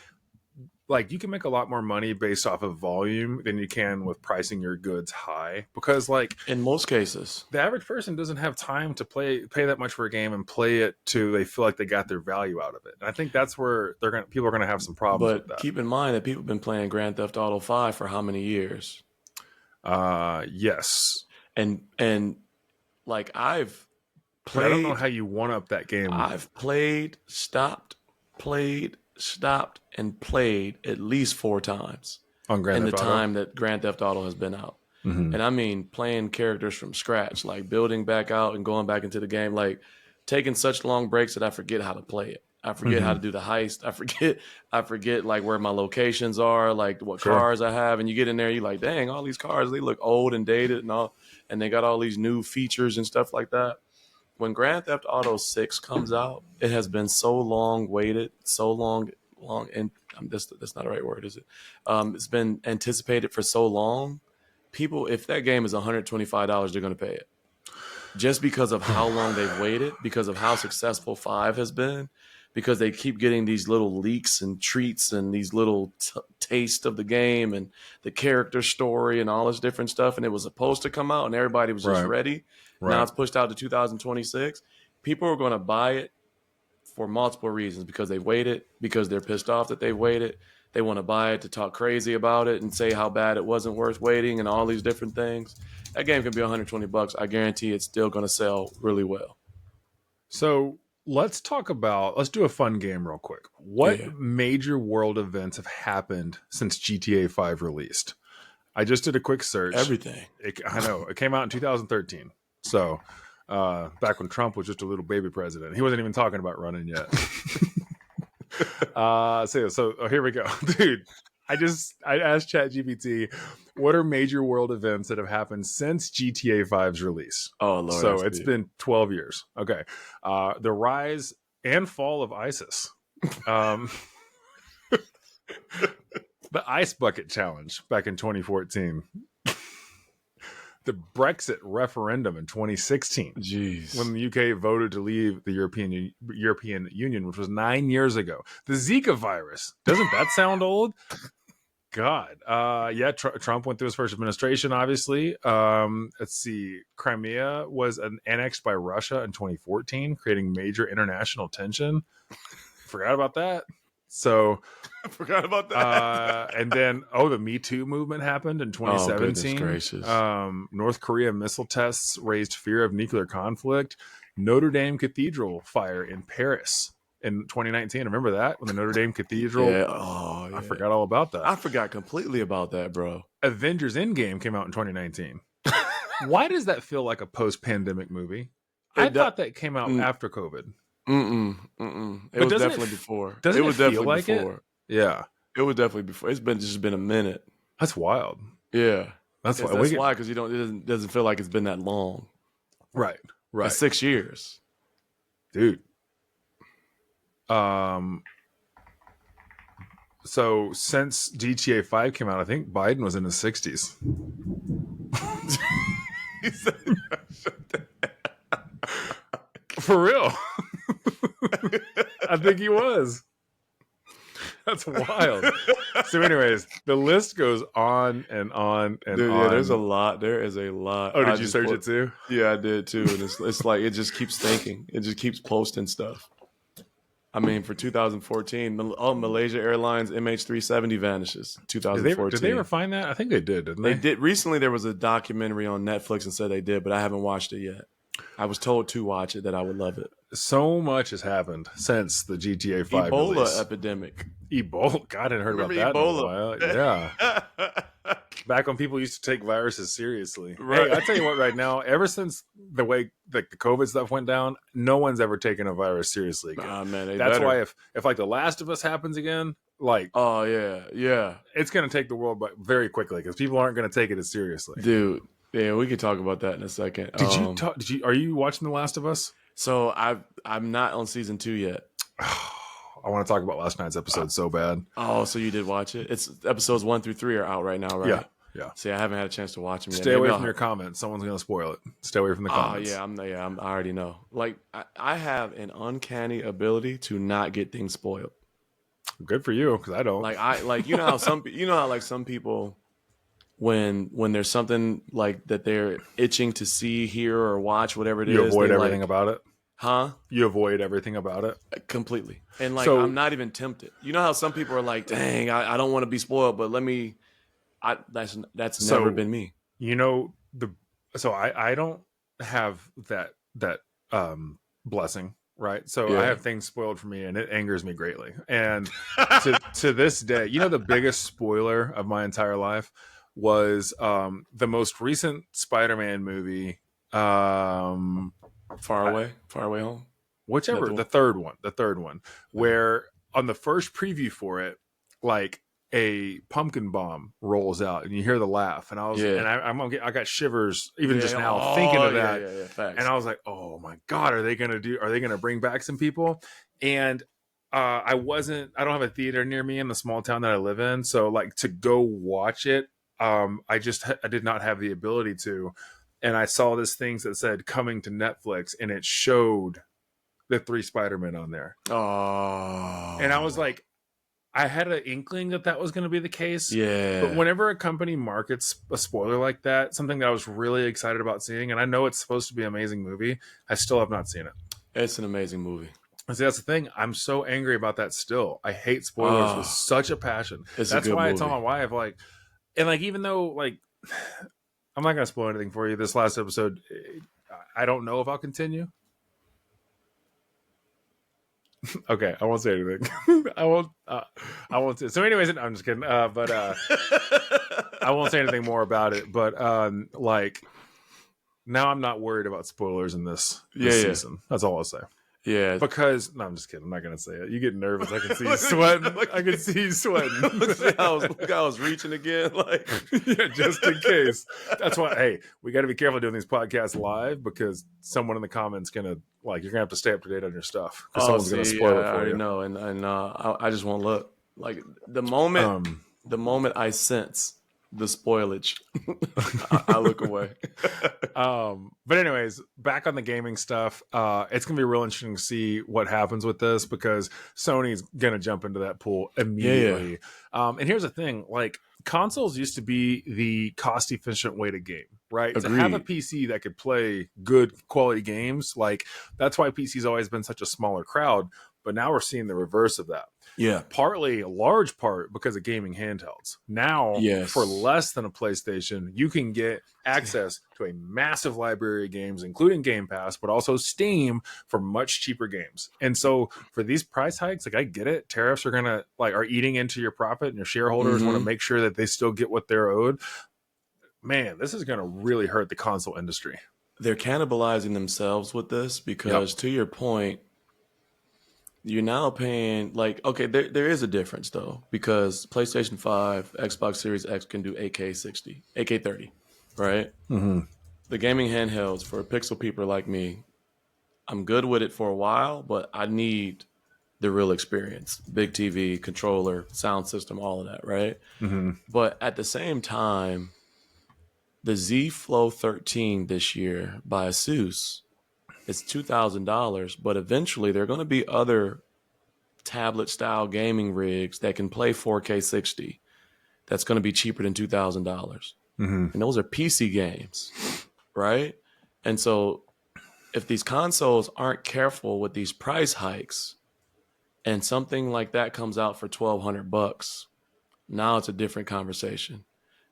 you can make a lot more money based off of volume than you can with pricing your goods high, because like in most cases the average person doesn't have time to pay that much for a game and play it to they feel like they got their value out of it. And I think that's where people are gonna have some problems with that. Keep in mind that people have been playing Grand Theft Auto 5 for how many years? Yes. And like I've played, I don't know how you one up that game. I've played, stopped, and played at least 4 times on Grand Theft Auto? time that Grand Theft Auto has been out. Mm-hmm. And I mean playing characters from scratch, like building back out and going back into the game, like taking such long breaks that I forget how to play it. I forget how to do the heist. I forget like where my locations are, like what cars I have. And you get in there, you're like, dang, all these cars, they look old and dated and all, and they got all these new features and stuff like that. When Grand Theft Auto 6 comes out, it has been so long waited, so long, and that's not the right word, is it? It's been anticipated for so long. People, if that game is $125, they're going to pay it. Just because of how long they've waited, because of how successful 5 has been, because they keep getting these little leaks and treats and these little taste of the game and the character story and all this different stuff. And it was supposed to come out and everybody was just ready. Right. Now it's pushed out to 2026. People are going to buy it for multiple reasons, because they've waited, because they're pissed off that they've waited. They want to buy it to talk crazy about it and say how bad it wasn't worth waiting and all these different things. That game can be $120. I guarantee it's still going to sell really well. So let's do a fun game real quick. What major world events have happened since GTA 5 released? I just did a quick search. Everything. I know. It came out in 2013. So back when Trump was just a little baby president. He wasn't even talking about running yet. So here we go. Dude, I asked ChatGPT, what are major world events that have happened since GTA 5's release? Oh, Lord. So it's been 12 years. Okay. The rise and fall of ISIS. The Ice Bucket Challenge back in 2014. The Brexit referendum in 2016. Jeez. When the UK voted to leave the European Union, which was 9 years ago. The Zika virus. Doesn't that sound old? God. Trump went through his first administration, obviously. Let's see. Crimea was annexed by Russia in 2014, creating major international tension. Forgot about that. So I forgot about that. And then, the Me Too movement happened in 2017. Oh, goodness gracious. North Korea missile tests raised fear of nuclear conflict. Notre Dame Cathedral fire in Paris in 2019. Remember that? When the Notre Dame Cathedral... Yeah. Oh, yeah. I forgot all about that. I forgot completely about that, bro. Avengers Endgame came out in 2019. Why does that feel like a post-pandemic movie? I thought that came out after COVID. It was definitely before. Doesn't it feel like before. It? Yeah. It was definitely before. It's just been a minute. That's wild. Yeah. That's why because it doesn't feel like it's been that long. Right. It's 6 years. Dude. So since GTA 5 came out, I think Biden was in his 60s. For real. I think he was. That's wild. So anyways, the list goes on and on and on. Yeah, there's a lot. There is a lot. Oh, did you search it too? Yeah, I did too. And it's like, it just keeps thinking. It just keeps posting stuff. I mean, for 2014, Malaysia Airlines MH370 vanishes. 2014. Did they ever find that? I think they did, didn't they? They did. Recently, there was a documentary on Netflix and said they did, but I haven't watched it yet. I was told to watch it, that I would love it. So much has happened since the GTA 5 Ebola release. epidemic. Ebola. God, I hadn't heard about that Ebola? in a while. Yeah. Back when people used to take viruses seriously. Right. Hey, I tell you what, right now, ever since the way the COVID stuff went down, no one's ever taken a virus seriously again. Man, that's why if like The Last of Us happens again, Like, Oh yeah, it's going to take the world very quickly because people aren't going to take it as seriously. dude. Yeah, we can talk about that in a second. Are you watching The Last of Us? So I'm not on season 2 yet. I want to talk about last night's episode so bad. Oh, so you did watch it? It's episodes 1 through 3 are out right now, right? Yeah. See, I haven't had a chance to watch them yet. Stay away from your comments. Someone's going to spoil it. Stay away from the comments. Oh yeah, I already know. Like I have an uncanny ability to not get things spoiled. Good for you, because I don't. Like you know how some people when there's something like that they're itching to see, hear, or watch, whatever it is, you avoid everything about it. Huh? You avoid everything about it Completely. And like I'm not even tempted. You know how some people are like, "Dang, I don't want to be spoiled, but let me." That's never been me. You know I don't have that blessing, right? So I have things spoiled for me, and it angers me greatly. And to this day, you know, the biggest spoiler of my entire life was the most recent Spider-Man movie. Far Away Home. Whichever, the third one, where on the first preview for it, like a pumpkin bomb rolls out and you hear the laugh, and I was and I got shivers even just now thinking of that. And I was like, oh my god, are they gonna bring back some people? And I don't have a theater near me in the small town that I live in, so like to go watch it, I did not have the ability to. And I saw this thing that said coming to Netflix, and it showed the 3 Spider-Men on there. Oh. And I was like, I had an inkling that was going to be the case. Yeah. But whenever a company markets a spoiler like that, something that I was really excited about seeing, and I know it's supposed to be an amazing movie, I still have not seen it. It's an amazing movie. See, that's the thing. I'm so angry about that still. I hate spoilers with such a passion. That's why I tell my wife, like, and like, even though, like, I'm not going to spoil anything for you. This last episode, I don't know if I'll continue. Okay, I won't say anything. I won't say. So anyways, I'm just kidding. But I won't say anything more about it. But like, now I'm not worried about spoilers in this season. That's all I'll say. Yeah. Because no, I'm just kidding. I'm not gonna say it. You get nervous. I can see you sweating. I can see you sweating. I was reaching again, like yeah, just in case. That's why. Hey, we got to be careful doing these podcasts live, because someone in the comments gonna you're gonna have to stay up to date on your stuff, because someone's gonna spoil it for you. I already know, and I just won't look. Like the moment I sense the spoilage, I look away. But anyways, back on the gaming stuff, it's gonna be real interesting to see what happens with this, because Sony's gonna jump into that pool immediately. And here's the thing, like, consoles used to be the cost efficient way to game, right? Agreed. To have a PC that could play good quality games, like, that's why PC's always been such a smaller crowd. But now we're seeing the reverse of that. Yeah. A large part because of gaming handhelds. Now, for less than a PlayStation, you can get access to a massive library of games, including Game Pass, but also Steam, for much cheaper games. And so for these price hikes, like, I get it. Tariffs are eating into your profit, and your shareholders want to make sure that they still get what they're owed. Man, this is going to really hurt the console industry. They're cannibalizing themselves with this, because to your point, you're now paying, like, okay, there is a difference though, because PlayStation 5, Xbox Series X can do 8K 60, 8K 30, right? Mm-hmm. The gaming handhelds, for a pixel peeper like me, I'm good with it for a while, but I need the real experience. Big TV, controller, sound system, all of that, right? Mm-hmm. But at the same time, the Z Flow 13 this year by Asus, it's $2,000, but eventually there are going to be other tablet-style gaming rigs that can play 4K 60. That's going to be cheaper than $2,000. Mm-hmm. And those are PC games, right? And so if these consoles aren't careful with these price hikes, and something like that comes out for $1,200, now it's a different conversation,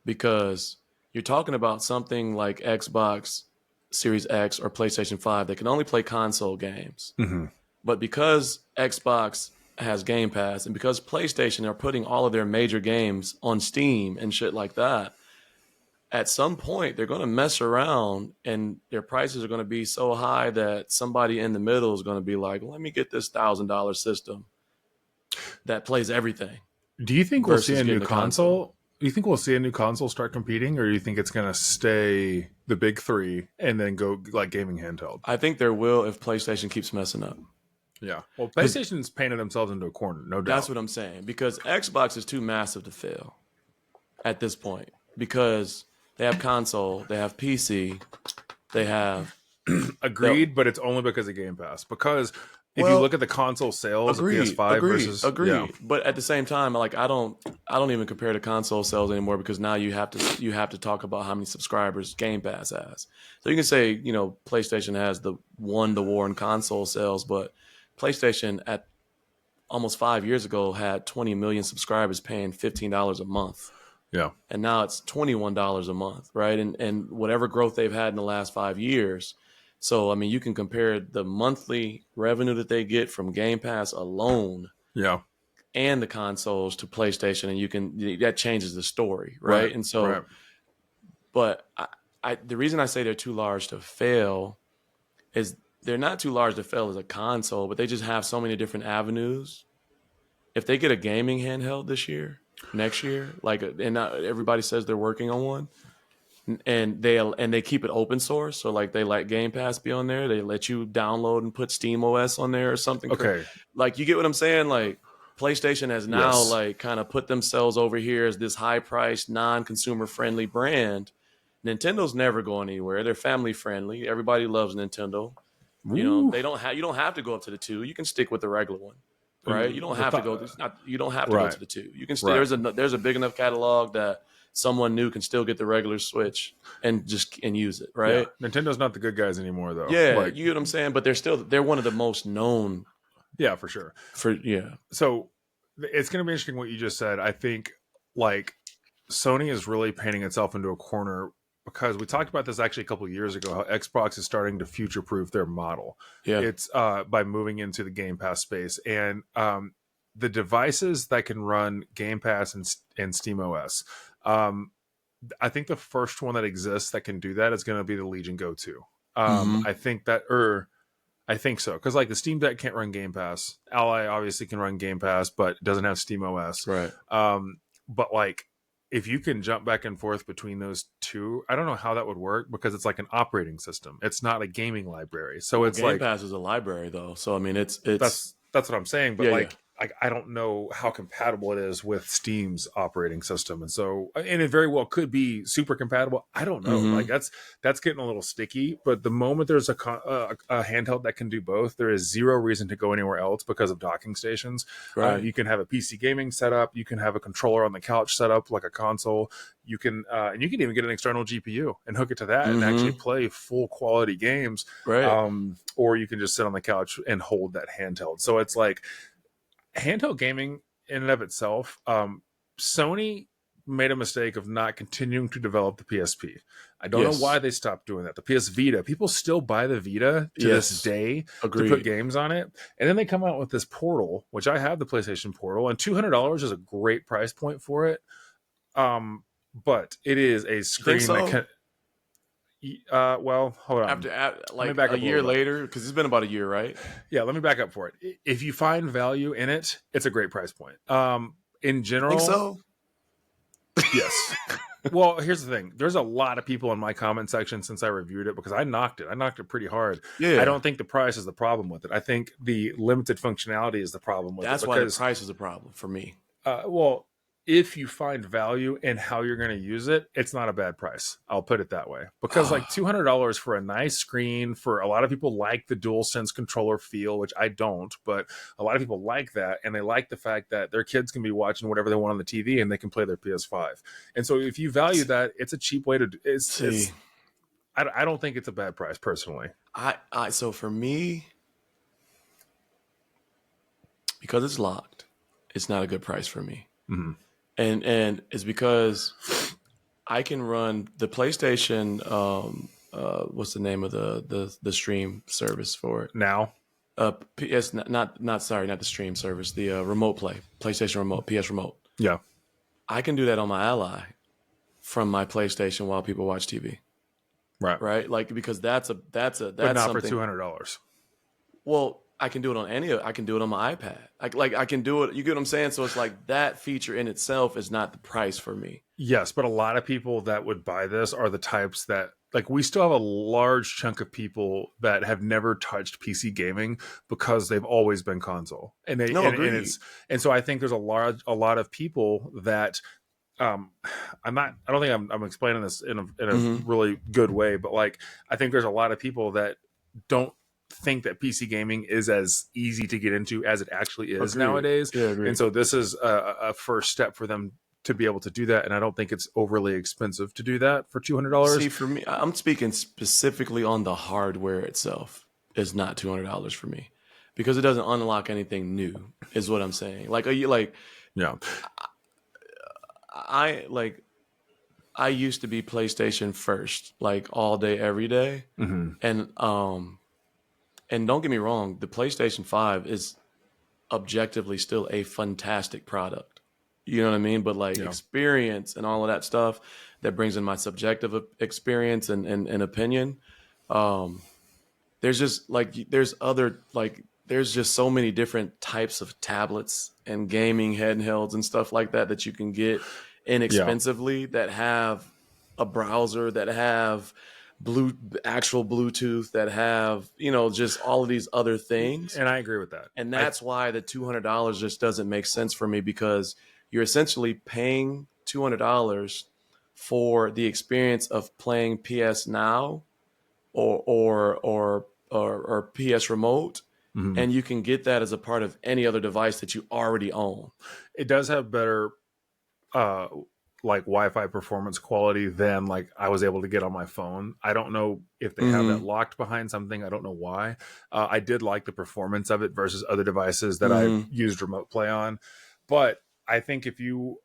because you're talking about something like Xbox Series X or PlayStation 5 that can only play console games. Mm-hmm. But because Xbox has Game Pass, and because PlayStation are putting all of their major games on Steam and shit like that, at some point they're going to mess around and their prices are going to be so high that somebody in the middle is going to be like, let me get this $1,000 system that plays everything. Do you think we'll see versus a new getting a console. console? Do you think we'll see a new console start competing, or do you think it's going to stay the big three and then go like gaming handheld? I think there will if PlayStation keeps messing up. Yeah. Well, Because PlayStation's painted themselves into a corner, no that's doubt. what I'm saying. Because Xbox is too massive to fail at this point. Because they have console, they have PC, they have Agreed, but it's only because of Game Pass. Because if you look well, at the console sales of agreed, PS5 versus agreed. But at the same time, like I don't even compare the console sales anymore because now you have to talk about how many subscribers Game Pass has. So you can say, PlayStation has won the war in console sales, but PlayStation at almost 5 years ago had 20 million subscribers paying $15 a month. yeah, And now it's $21 a month, right? And whatever growth they've had in the last 5 years. So I mean, you can compare the monthly revenue that they get from Game Pass alone yeah, and the consoles to PlayStation, and that changes the story, right? And so, right. but the reason I say they're too large to fail is they're not too large to fail as a console, but they just have so many different avenues. If they get a gaming handheld next year, and everybody says they're working on one, and they keep it open source, so like they let Game Pass be on there, they let you download and put Steam OS on there or something. Okay. Like, you get what I'm saying? Like, PlayStation has now Yes. like kind of put themselves over here as this high priced, non-consumer friendly brand. Nintendo's never going anywhere. They're family friendly. Everybody loves Nintendo. Ooh. You don't have to go up to the two. You can stick with the regular one, right? You don't The have to th- go. You don't have to go Right. to the two. You can Right. there's a big enough catalog that someone new can still get the regular Switch and use it, Yeah. right? Nintendo's not the good guys anymore, though. Yeah, Like, you get what I'm saying. But they're one of the most known yeah, for sure. yeah. So it's going to be interesting what you just said. I think like Sony is really painting itself into a corner because we talked about this actually a couple of years ago, how Xbox is starting to future proof their model. Yeah. It's by moving into the Game Pass space, and the devices that can run Game Pass and Steam OS. I think the first one that exists that can do that is going to be the Legion Go 2. I think that, I think so, because like the Steam Deck can't run Game Pass. Ally obviously can run Game Pass, but doesn't have Steam OS. Right. But like, if you can jump back and forth between those two, I don't know how that would work because it's like an operating system. It's not a gaming library, so it's Game like Pass is a library though. So I mean, it's that's what I'm saying. But Yeah, like, I don't know how compatible it is with Steam's operating system, and so it very well could be super compatible. I don't know. Like that's getting a little sticky. But the moment there's a handheld that can do both, there is zero reason to go anywhere else because of docking stations. Right. You can have a PC gaming setup. You can have a controller on the couch set up like a console. You can and you can even get an external GPU and hook it to that and actually play full quality games. Right. Or you can just sit on the couch and hold that handheld. So it's like handheld gaming in and of itself. Sony made a mistake of not continuing to develop the PSP. I don't know why they stopped doing that. The PS Vita, people still buy the Vita to this day to put games on it. And then they come out with this Portal, which I have the PlayStation Portal, and $200 is a great price point for it. But it is a screen that can. Well, hold on. After like a year later, because it's been about a year, right? Yeah, let me back up for it. If you find value in it, it's a great price point. In general, Think so? Yes. Well, here's the thing. There's a lot of people in my comment section since I reviewed it because I knocked it. I knocked it pretty hard. Yeah. I don't think the price is the problem with it. I think the limited functionality is the problem with it. That's why the price is a problem for me. Well, if you find value in how you're going to use it, it's not a bad price. I'll put it that way. Because like $200 for a nice screen, for a lot of people like the DualSense controller feel, which I don't, but a lot of people like that. And they like the fact that their kids can be watching whatever they want on the TV and they can play their PS5. And so if you value that, it's a cheap way to do it. I don't think it's a bad price personally. So for me, because it's locked, it's not a good price for me. Mm-hmm. And it's because I can run the PlayStation. What's the name of the stream service for it now? PS not the stream service. The remote play, PlayStation Remote, PS Remote. Yeah, I can do that on my Ally from my PlayStation while people watch TV. Right. Like, because that's but not for $200. Well, I can do it on I can do it on my iPad. I can do it. You get what I'm saying? So it's like that feature in itself is not the price for me. Yes, but a lot of people that would buy this are the types that, like, we still have a large chunk of people that have never touched PC gaming because they've always been console, and No, agreed. and so I think there's a lot of people that I don't think I'm explaining this in a really good way, but like I think there's a lot of people that don't think that PC gaming is as easy to get into as it actually is nowadays. Yeah, agreed. And so this is a first step for them to be able to do that, and I don't think it's overly expensive to do that for $200. See, for me, I'm speaking specifically on the hardware itself. It's not $200 for me because it doesn't unlock anything new. Is what I'm saying. Like, are you like? Yeah, I used to be PlayStation first, like all day, every day, and don't get me wrong, the PlayStation 5 is objectively still a fantastic product. You know what I mean? But like experience and all of that stuff that brings in my subjective experience and opinion. There's just like, there's just so many different types of tablets and gaming handhelds and stuff like that you can get inexpensively that have a browser, that have actual Bluetooth, that have, just all of these other things. and I agree with that. And that's why the $200 just doesn't make sense for me, because you're essentially paying $200 for the experience of playing PS Now or PS Remote, and you can get that as a part of any other device that you already own. It does have better like Wi-Fi performance quality than like I was able to get on my phone. I don't know if they have that locked behind something. I don't know why. I did like the performance of it versus other devices that I used remote play on. But I think if you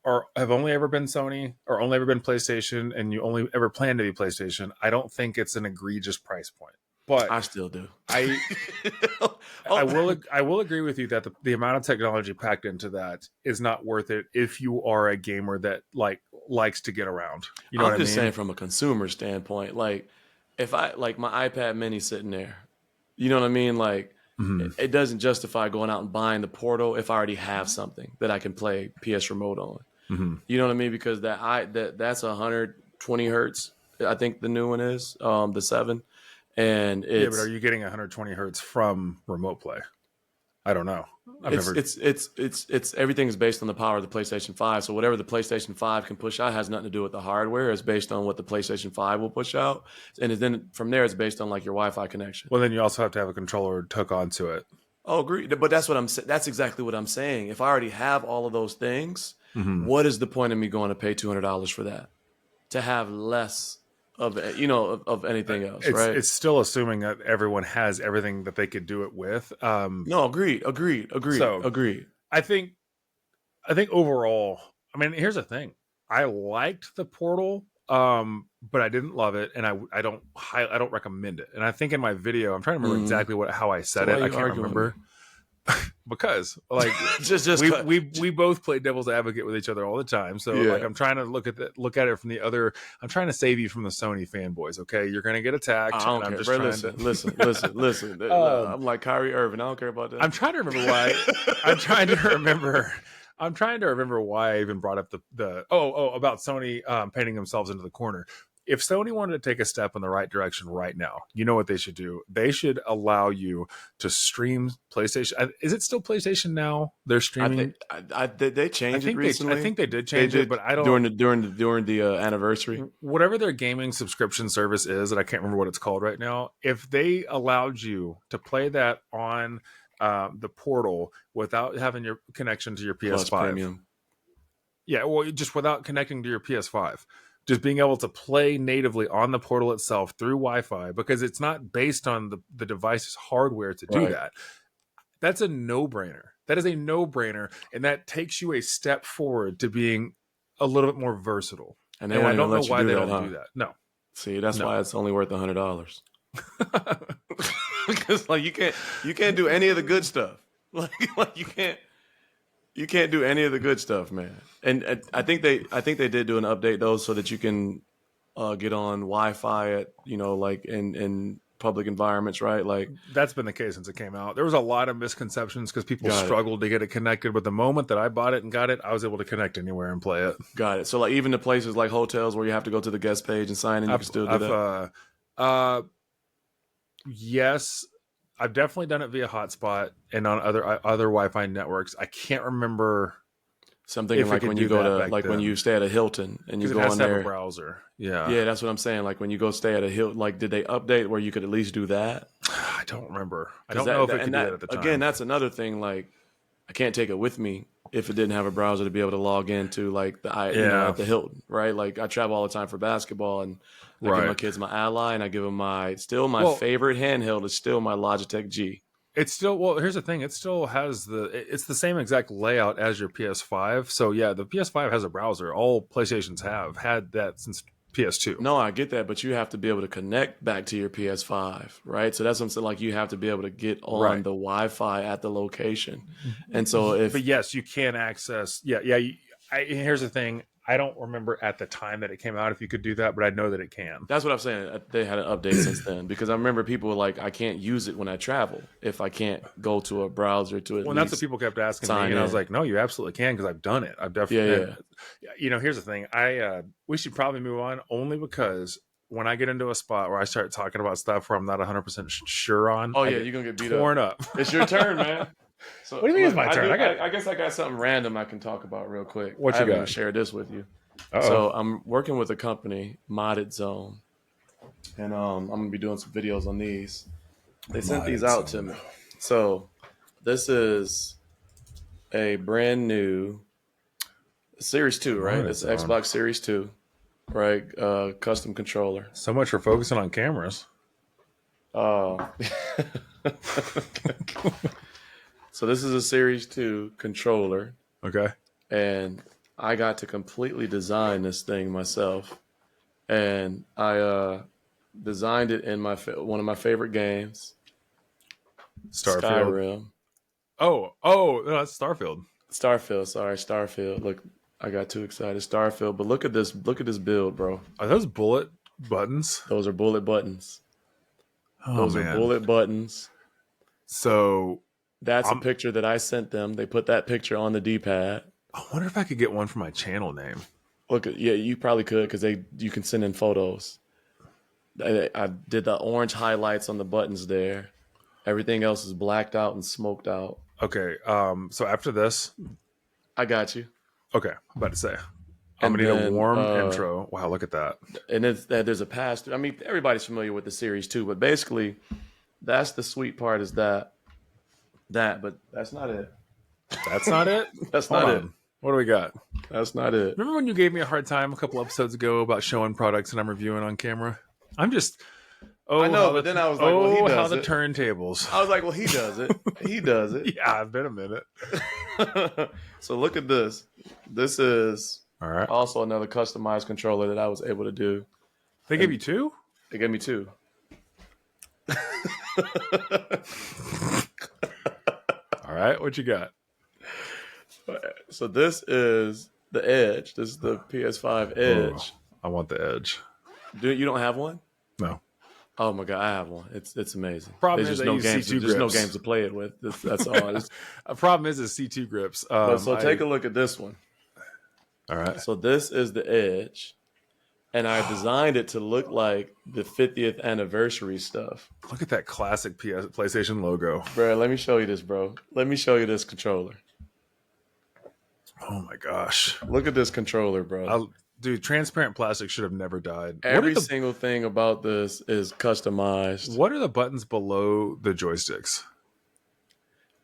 have only ever been Sony or only ever been PlayStation and you only ever plan to be PlayStation, I don't think it's an egregious price point. But I still do. I will agree with you that the amount of technology packed into that is not worth it if you are a gamer that likes to get around. You know what I mean? I'm just saying from a consumer standpoint, like if I like my iPad mini sitting there, you know what I mean? Like it doesn't justify going out and buying the Portal if I already have something that I can play PS Remote on. You know what I mean? Because that's 120 hertz. I think the new one is the 7. And it's, but are you getting 120 hertz from remote play? I don't know. It's everything is based on the power of the PlayStation 5. So whatever the PlayStation 5 can push out has nothing to do with the hardware. It's based on what the PlayStation 5 will push out, and then from there it's based on like your Wi-Fi connection. Well, then you also have to have a controller hook onto it. Oh, agreed. But that's exactly what I'm saying. If I already have all of those things, what is the point of me going to pay $200 for that? To have less of anything else, right? It's still assuming that everyone has everything that they could do it with. No, agreed. So, agreed. I think overall, I mean, here's the thing. I liked the Portal, but I didn't love it, and I don't recommend it. And I think in my video, I'm trying to remember exactly how I said it. I can't remember. Because like we both play devil's advocate with each other all the time, so like I'm trying to look at it from the other. I'm trying to save you from the Sony fanboys. Okay, you're gonna get attacked. I don't care. I'm just trying to listen. I'm like Kyrie Irving. I don't care about that. I'm trying to remember why. I'm trying to remember why I even brought up the about Sony painting themselves into the corner. If Sony wanted to take a step in the right direction right now, you know what they should do? They should allow you to stream PlayStation. Is it still PlayStation Now? They're streaming. They changed it recently. I think they did change it, but I don't during the anniversary. Whatever their gaming subscription service is, and I can't remember what it's called right now. If they allowed you to play that on the Portal without having your connection to your PS5, Premium. Just without connecting to your PS5. Just being able to play natively on the Portal itself through Wi-Fi, because it's not based on the device's hardware to do that. That's a no-brainer. That is a no-brainer, and that takes you a step forward to being a little bit more versatile. And I don't know why they don't do that. No. See, that's why it's only worth $100. Because like you can't do any of the good stuff. Like you can't do any of the good stuff, man. And I think they did do an update though, so that you can get on Wi-Fi at like in public environments, right? Like That's been the case since it came out. There was a lot of misconceptions because people Got it. struggled to get it connected. But the moment that I bought it and got it, I was able to connect anywhere and play it. Got it. So like even the places like hotels where you have to go to the guest page and sign in, you can still do that. Yes, I've definitely done it via hotspot and on other Wi-Fi networks. I can't remember Something if it like could when do you go that to back like when then. you stay at a Hilton and you Because go it has on to have there. a browser. Yeah. Yeah, that's what I'm saying. Like when you go stay at a Hilton, like did they update where you could at least do that? I don't remember. I 'Cause don't know if that- it could and do that, that at the time. Again, that's another thing. Like I can't take it with me if it didn't have a browser to be able to log into like at the Hilton, right? Like I travel all the time for basketball, and I give my Right. kids my Ally, and I give them my Well- favorite handheld is still my Logitech G. It's still, well, here's the thing. It still has it's the same exact layout as your PS5. So yeah, the PS5 has a browser. All PlayStations have had that since PS2. No, I get that, but you have to be able to connect back to your PS5, right? So that's what I'm saying. Like you have to be able to get on Right. the Wi-Fi at the location, and so if But yes, you can access. Yeah. Here's the thing. I don't remember at the time that it came out if you could do that, but I know that it can. that's what I'm saying. They had an update since then because I remember people were like, I can't use it when I travel if I can't go to a browser to at Well, that's what least. people kept asking me, sign and I was in. like, "No, you absolutely can because I've done it. I've definitely." Yeah. Here's the thing. We should probably move on only because when I get into a spot where I start talking about stuff where I'm not 100% sure on, Oh I yeah, get you're gonna get beat torn up. It's your turn, man. So, What do you mean it's my turn? I guess I got something random I can talk about real quick. What I you haven't got? even shared this with you. Uh-oh. So I'm working with a company, Modded Zone, and I'm gonna be doing some videos on these. They sent these Modded out Zone. to me. So this is a brand new Series 2, right? Modded It's Zone. Xbox Series 2, right? Custom controller. So much for focusing on cameras. Oh. So this is a Series 2 controller, Okay. and I got to completely design this thing myself. And I designed it in one of my favorite games, Starfield. Skyrim. Oh, no, that's Starfield. Starfield. Look, I got too excited. Starfield, but look at this build, bro. Are those bullet buttons? Those are bullet buttons. Oh, Those man. are bullet buttons. So That's a picture that I sent them. They put that picture on the D-pad. I wonder if I could get one for my channel name. Look, yeah, you probably could because you can send in photos. I did the orange highlights on the buttons there. Everything else is blacked out and smoked out. Okay. So after this, I got you. okay, I'm about to say, I'm And gonna need a then, warm intro. Wow, look at that. And there's a pass through. I mean, everybody's familiar with the Series 2, but basically, that's the sweet part is that, but that's not it. That's not it. That's Hold not on. it. What do we got? That's not it. Remember when you gave me a hard time a couple episodes ago about showing products and I'm reviewing on camera? I'm just. Oh, I know, but then I was like, well, he does how the it. turntables. I was like, well, he does it. He does it. Yeah, it's been a minute. So look at this. This is All right. also another customized controller that I was able to do. They gave you two? They gave me two. All right. What you got? So this is the Edge. This is the PS5 Edge. Oh, I want the edge. You don't have one? No. Oh my god, I have one. It's amazing. Problem There's is just I no use games. C2 There's no grips. games to play it with. That's all. A problem is C2 grips. So take a look at this one. All right. So this is the Edge, and I designed it to look like the 50th anniversary stuff. Look at that classic PlayStation logo. Bro, let me show you this, bro. Let me show you this controller. Oh my gosh. Look at this controller, bro. Dude, transparent plastic should have never died. Every single thing about this is customized. What are the buttons below the joysticks?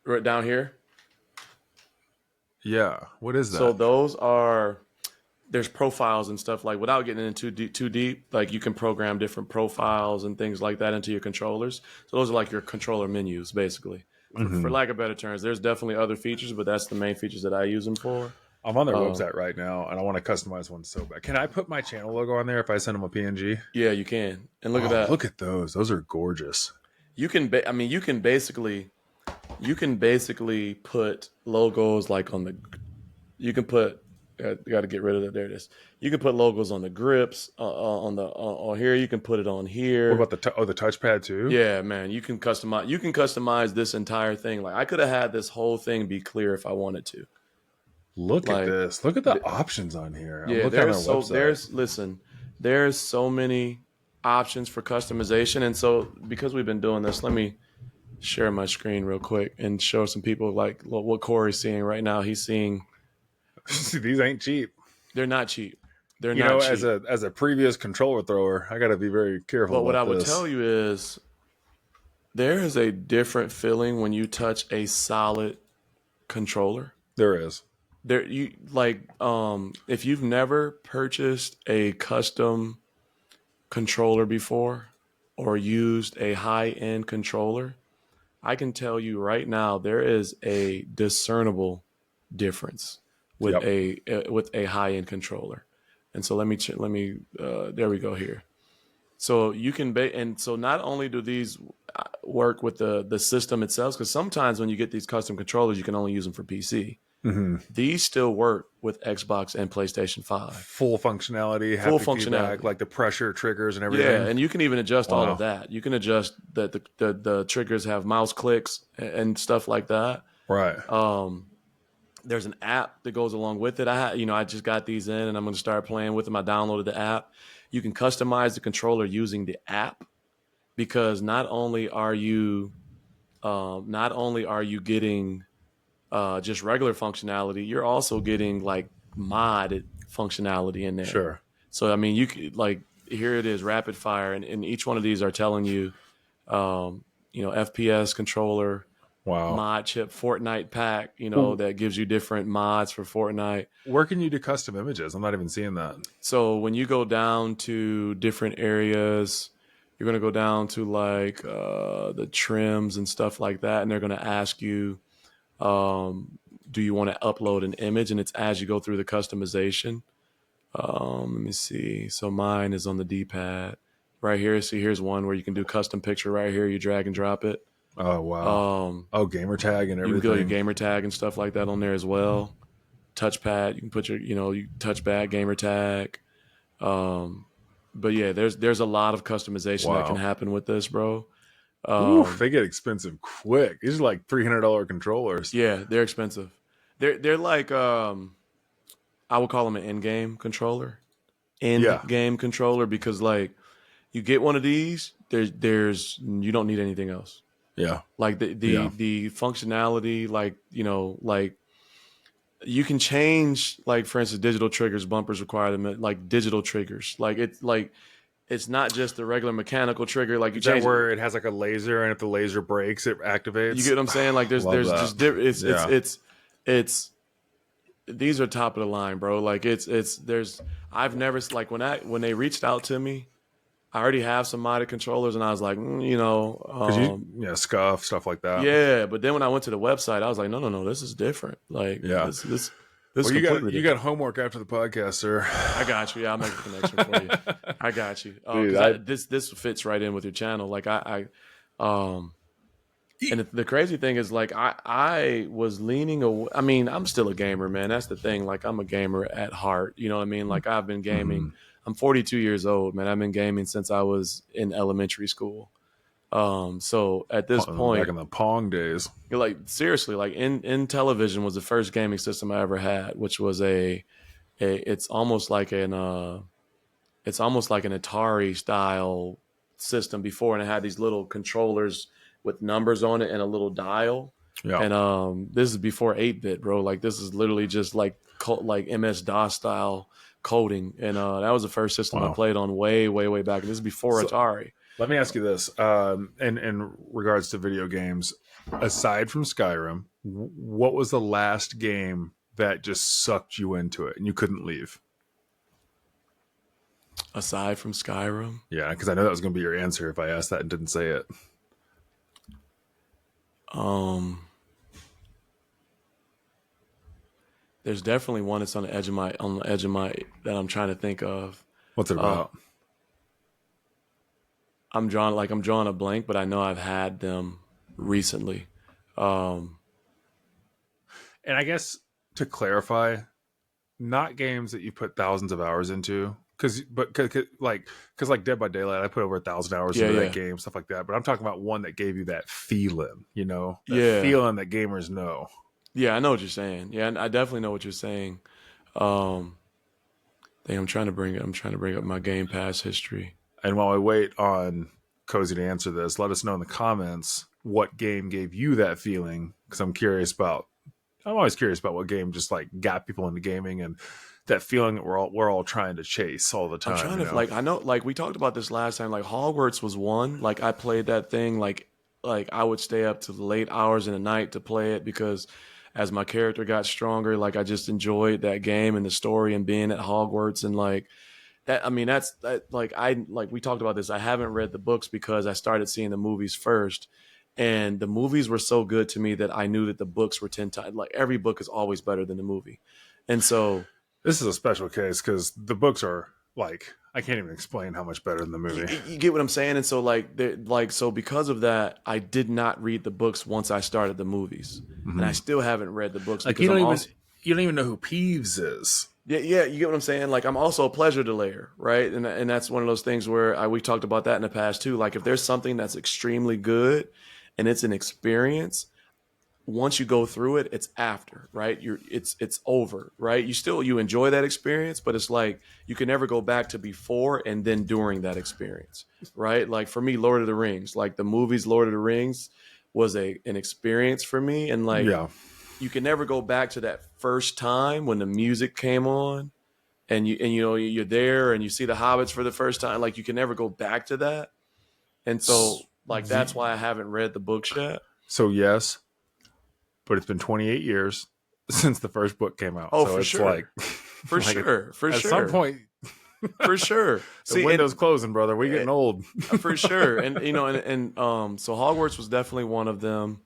Right down here. Yeah. What is that? So there's profiles and stuff, like without getting into too deep, like you can program different profiles and things like that into your controllers. So those are like your controller menus, basically. For lack of better terms, there's definitely other features, but that's the main features that I use them for. I'm on their website right now, and I want to customize one so bad. Can I put my channel logo on there if I send them a PNG? Yeah, you can. And look at that. Look at those. Those are gorgeous. You can basically put logos like on the. You can put Got to get rid of it. There it is. You can put logos on the grips, on here. You can put it on What here. about the touchpad too? Yeah, man. You can customize. You can customize this entire thing. Like I could have had this whole thing be clear if I wanted to. Look at Like, this. Look at the options on here. I'm yeah. looking on our website. There's so many options for customization, and so because we've been doing this, let me share my screen real quick and show some people like what Corey's seeing right now. He's seeing These ain't cheap. they're not cheap. They're You not know, cheap. as a previous controller thrower, I got to be very careful But what I about would this. tell you is there is a different feeling when you touch a solid controller. There is. There you like if you've never purchased a custom controller before or used a high-end controller, I can tell you right now there is a discernible difference Yep. with a high-end controller. And so let me there we go here. So you can and so not only do these work with the system itself, because sometimes when you get these custom controllers, you can only use them for PC. Mm-hmm. These still work with Xbox and PlayStation 5. Full functionality, Full haptic functionality. feedback, like the pressure triggers and everything. Yeah, and you can even adjust all Wow. of that. You can adjust that the triggers have mouse clicks and stuff like that. Right. There's an app that goes along with it. I just got these in and I'm going to start playing with them. I downloaded the app. You can customize the controller using the app because not only are you getting just regular functionality, you're also getting like mod functionality in there. Sure. So I mean, you could like here it is, rapid fire, and each one of these are telling you, FPS controller, Wow. mod chip, Fortnite pack, that gives you different mods for Fortnite. Where can you do custom images? I'm not even seeing that. So when you go down to different areas, you're going to go down to like the trims and stuff like that, and they're going to ask you, do you want to upload an image? And it's as you go through the customization. Let me see. So mine is on the D-pad right here. See, here's one where you can do custom picture right here. You drag and drop it. Oh wow. Gamer tag and everything. You can go your gamer tag and stuff like that on there as well. Touchpad, you can put your, you touchpad gamer tag. But yeah, there's a lot of customization that can happen with this, bro. Oof, they get expensive quick. These are like $300 controllers. Yeah, they're expensive. They're like I would call them an in-game controller. In-game controller because like you get one of these, there's you don't need anything else. Yeah. Like the functionality, like, like you can change, like, for instance, digital triggers, bumpers require them, like digital triggers. It's not just the regular mechanical trigger. Like you change where it has like a laser, and if the laser breaks, it activates. You get what I'm saying? Like there's just it's these are top of the line, bro. Like I've never like when they reached out to me, I already have some modded controllers, and I was like, scuff stuff like that. Yeah, but then when I went to the website, I was like, no, this is different. Like, this well, you got homework after the podcast, sir. I got you. Yeah, I'll make a connection for you. I got you. Dude, this fits right in with your channel. Like and the crazy thing is, like, I was leaning away. I mean, I'm still a gamer, man. That's the thing. Like, I'm a gamer at heart. You know what I mean? Like, I've been gaming. Mm-hmm. I'm 42 years old, man. I've been gaming since I was in elementary school. So at this point, back in the Pong days, like seriously, like in television was the first gaming system I ever had, which was it's almost like an Atari style system before, and it had these little controllers with numbers on it and a little dial. Yeah. And this is before 8-bit, bro. Like this is literally just like MS-DOS style coding, and that was the first system I played on way back. And this is before Atari. Let me ask you this, in regards to video games, aside from Skyrim, what was the last game that just sucked you into it and you couldn't leave? Aside from Skyrim? Yeah, because I know that was going to be your answer if I asked that and didn't say it. There's definitely one that's on the edge of my that I'm trying to think of. What's it about? I'm drawing a blank, but I know I've had them recently. And I guess to clarify, not games that you put thousands of hours into. Because like Dead by Daylight, I put over 1,000 hours Yeah, into that yeah, game, stuff like that. But I'm talking about one that gave you that feeling, that yeah, feeling that gamers know. yeah. I know what you're saying. Yeah, I definitely know what you're saying. Um, I'm trying to bring up my Game Pass history. And while we wait on Cozy to answer this, let us know in the comments what game gave you that feeling. Because I'm always curious about what game just like got people into gaming and that feeling that we're all trying to chase all the I'm time. trying to like I know like we talked about this last time. Like Hogwarts was one. Like I played that thing. Like I would stay up to the late hours in the night to play it because as my character got stronger, like I just enjoyed that game and the story and being at Hogwarts and like that. I mean that's that like I like we talked about this. I haven't read the books because I started seeing the movies first. And the movies were so good to me that I knew that the books were 10 times like every book is always better than the movie. And so This is a special case because the books are like I can't even explain how much better than the movie. you get what I'm saying? And so so because of that, I did not read the books once I started the movies. And I still haven't read the books Like because you don't even know who Peeves is. yeah, you get what I'm saying? Like I'm also a pleasure delayer, right? And that's one of those things where we talked about that in the past too. Like if there's something that's extremely good and it's an experience, once you go through it, it's after, right? It's over, right? You enjoy that experience, but it's like you can never go back to before and then during that experience, right? Like for me, Lord of the Rings, like the movies Lord of the Rings was an experience for me. And like Yeah. you can never go back to that first time when the music came on and you're there and you see the hobbits for the first time. Like you can never go back to that. And so like that's why I haven't read the books yet. So yes, but it's been 28 years since the first book came out. Oh, So for it's sure. like For like sure. For at sure. some point For sure. the window's closing, brother. We're getting old. For sure. And so Hogwarts was definitely one of them.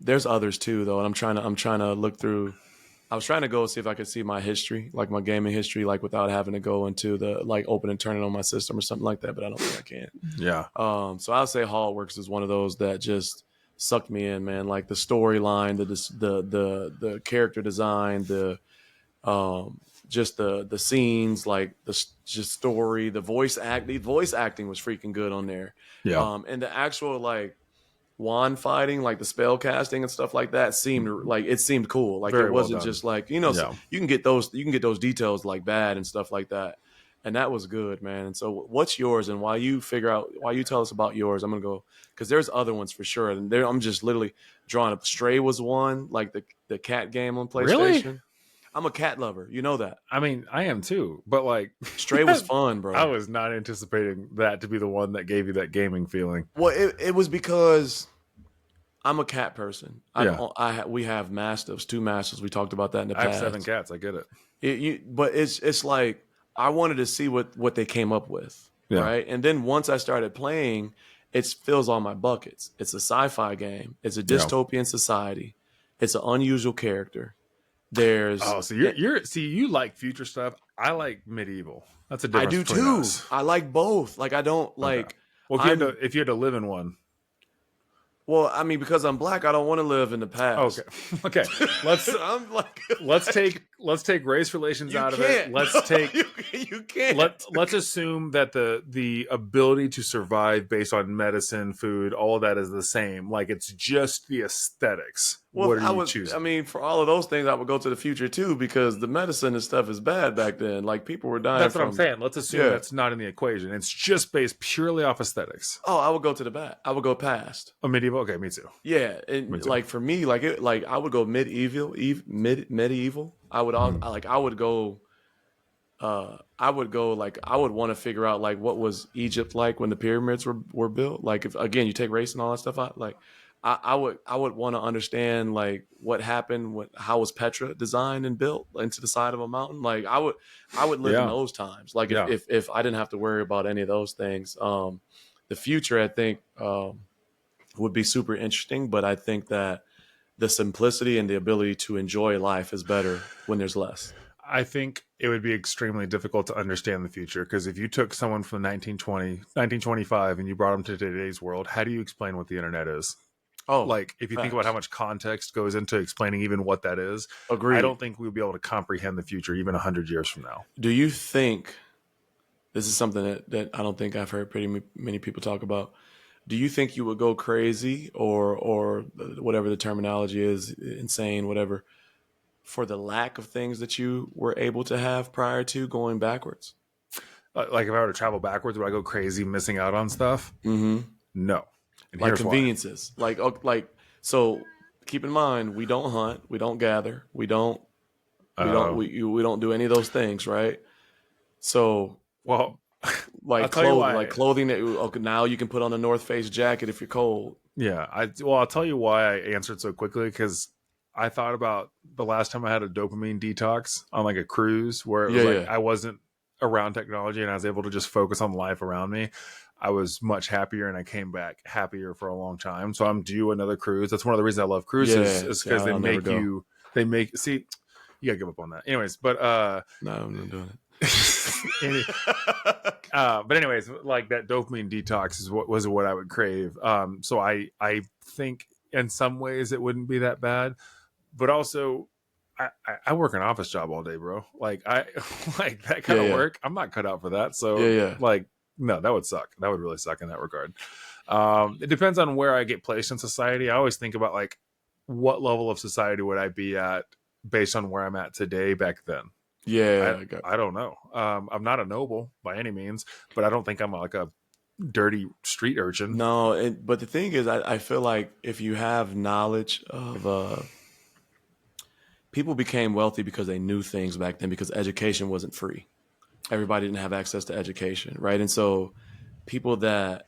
There's others too though, and I'm trying to look through. I was trying to go see if I could see my history, like my gaming history, like without having to go into the like open and turn it on my system or something like that, but I don't think I can. Yeah. So I'll say Hogwarts is one of those that just sucked me in, man. Like the storyline, the character design, just the scenes, like the just story, the voice acting was freaking good on there. Yeah. And the actual like wand fighting, like the spell casting and stuff like that seemed cool. Like Very it well wasn't done. just like, Yeah. you can get those details like bad and stuff like that. And that was good, man. And so what's yours and while you tell us about yours, I'm going to go because there's other ones for sure. And there, I'm just literally drawing up. Stray was one, like the cat game on PlayStation. Really? I'm a cat lover. You know that. I mean, I am too, but like Stray was fun, bro. I was not anticipating that to be the one that gave you that gaming feeling. Well, it was because I'm a cat person. Yeah. We have mastiffs, 2 mastiffs. We talked about that in the I past. have 7 cats. I get it. But it's like I wanted to see what they came up with, Yeah. right? And then once I started playing, it fills all my buckets. It's a sci-fi game. It's a dystopian society. It's an unusual character. There's so you like future stuff. I like medieval. That's a difference. I do between too. us. I like both. Like I don't like. Okay. Well, if you had to live in one. Well, I mean, because I'm black, I don't want to live in the past. Okay. I'm like, let's take race relations out of can't. it. Let's take you can't. Let's assume that the ability to survive based on medicine, food, all of that is the same. Like it's just the aesthetics. Well, what are you choosing? I mean, for all of those things, I would go to the future too because the medicine and stuff is bad back then. Like people were dying. That's what I'm saying. Let's assume that's not in the equation. It's just based purely off aesthetics. Oh, I would go to the back. I would go past. A medieval. Okay, me too. Yeah, and like for me, like I would go medieval. I would I would go. I would want to figure out like what was Egypt like when the pyramids were built. Like if again you take race and all that stuff out, like I would want to understand like what happened, how was Petra designed and built into the side of a mountain. Like I would live in those times. Like if I didn't have to worry about any of those things, the future I think would be super interesting. But I think that the simplicity and the ability to enjoy life is better when there's less. I think it would be extremely difficult to understand the future because if you took someone from 1925 and you brought them to today's world, how do you explain what the internet is? Oh, Like, if you think about how facts. much context goes into explaining even what that is, I Agreed. don't think we'll be able to comprehend the future even 100 years from now. Do you think this is something that I don't think I've heard many people talk about? Do you think you would go crazy or whatever the terminology is, insane, whatever, for the lack of things that you were able to have prior to going backwards? Like, if I were to travel backwards, would I go crazy missing out on stuff? Mm-hmm. No. And Like here's why. conveniences, like so. Keep in mind, we don't hunt, we don't gather, Uh, we don't do any of those things, right? So well, I'll like tell you clothing, like why. clothing that okay, now you can put on a North Face jacket if you're cold. Yeah, I'll tell you why I answered so quickly, because I thought about the last time I had a dopamine detox on like a cruise where it was Yeah, like yeah, I wasn't around technology and I was able to just focus on life around me. I was much happier and I came back happier for a long time. So I'm due another cruise. That's one of the reasons I love cruises, yeah. is See, because I'll never go. they make see you gotta give up on that. Anyways, but No, I'm not doing any, it. but anyways, like that dopamine detox is what I would crave. So I think in some ways it wouldn't be that bad, but also I work an office job all day, bro. Like I like that Yeah, kind of yeah, work. I'm not cut out for that. yeah, So yeah. like, no, that would suck. That would really suck in that regard. It depends on where I get placed in society. I always think about like what level of society would I be at based on where I'm at today back then. I Yeah, I got I don't know. I'm not a noble by any means, but I don't think I'm like a dirty street urchin. no. But the thing is, I feel like if you have knowledge of people became wealthy because they knew things back then because education wasn't free. Everybody didn't have access to education, right? And so people that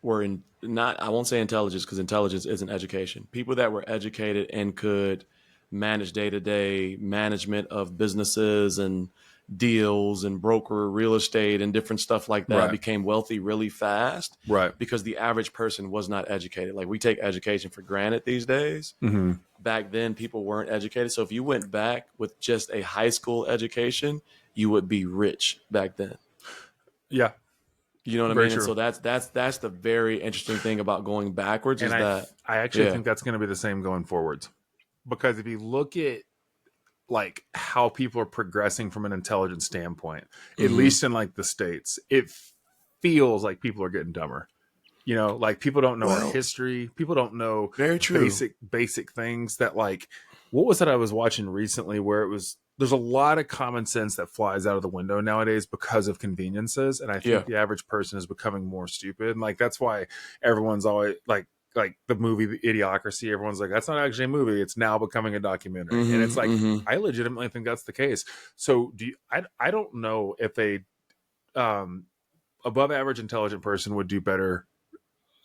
were in not I won't say intelligence because intelligence isn't education. People that were educated and could manage day-to-day management of businesses and deals and broker real estate and different stuff like that Right. became wealthy really fast Right. because the average person was not educated. Like we take education for granted these days. Mm-hmm. Back then people weren't educated. So if you went back with just a high school education, you would be rich back then. Yeah. You know what I Very mean? And true. so that's the very interesting thing about going backwards And is that I actually yeah. think that's going to be the same going forwards, because if you look at like how people are progressing from an intelligence standpoint, at Mm-hmm. least in like the States, it feels like people are getting dumber. You know, like people don't know our Well, history. People don't know very true. basic things that like, what was it I was watching recently where it was, there's a lot of common sense that flies out of the window nowadays because of conveniences. And I Yeah. think the average person is becoming more stupid. And like, that's why everyone's always like the movie Idiocracy, everyone's like, that's not actually a movie. It's now becoming a documentary. And it's Mm-hmm. like, Mm-hmm. I legitimately think that's the case. So I don't know if um, above average intelligent person would do better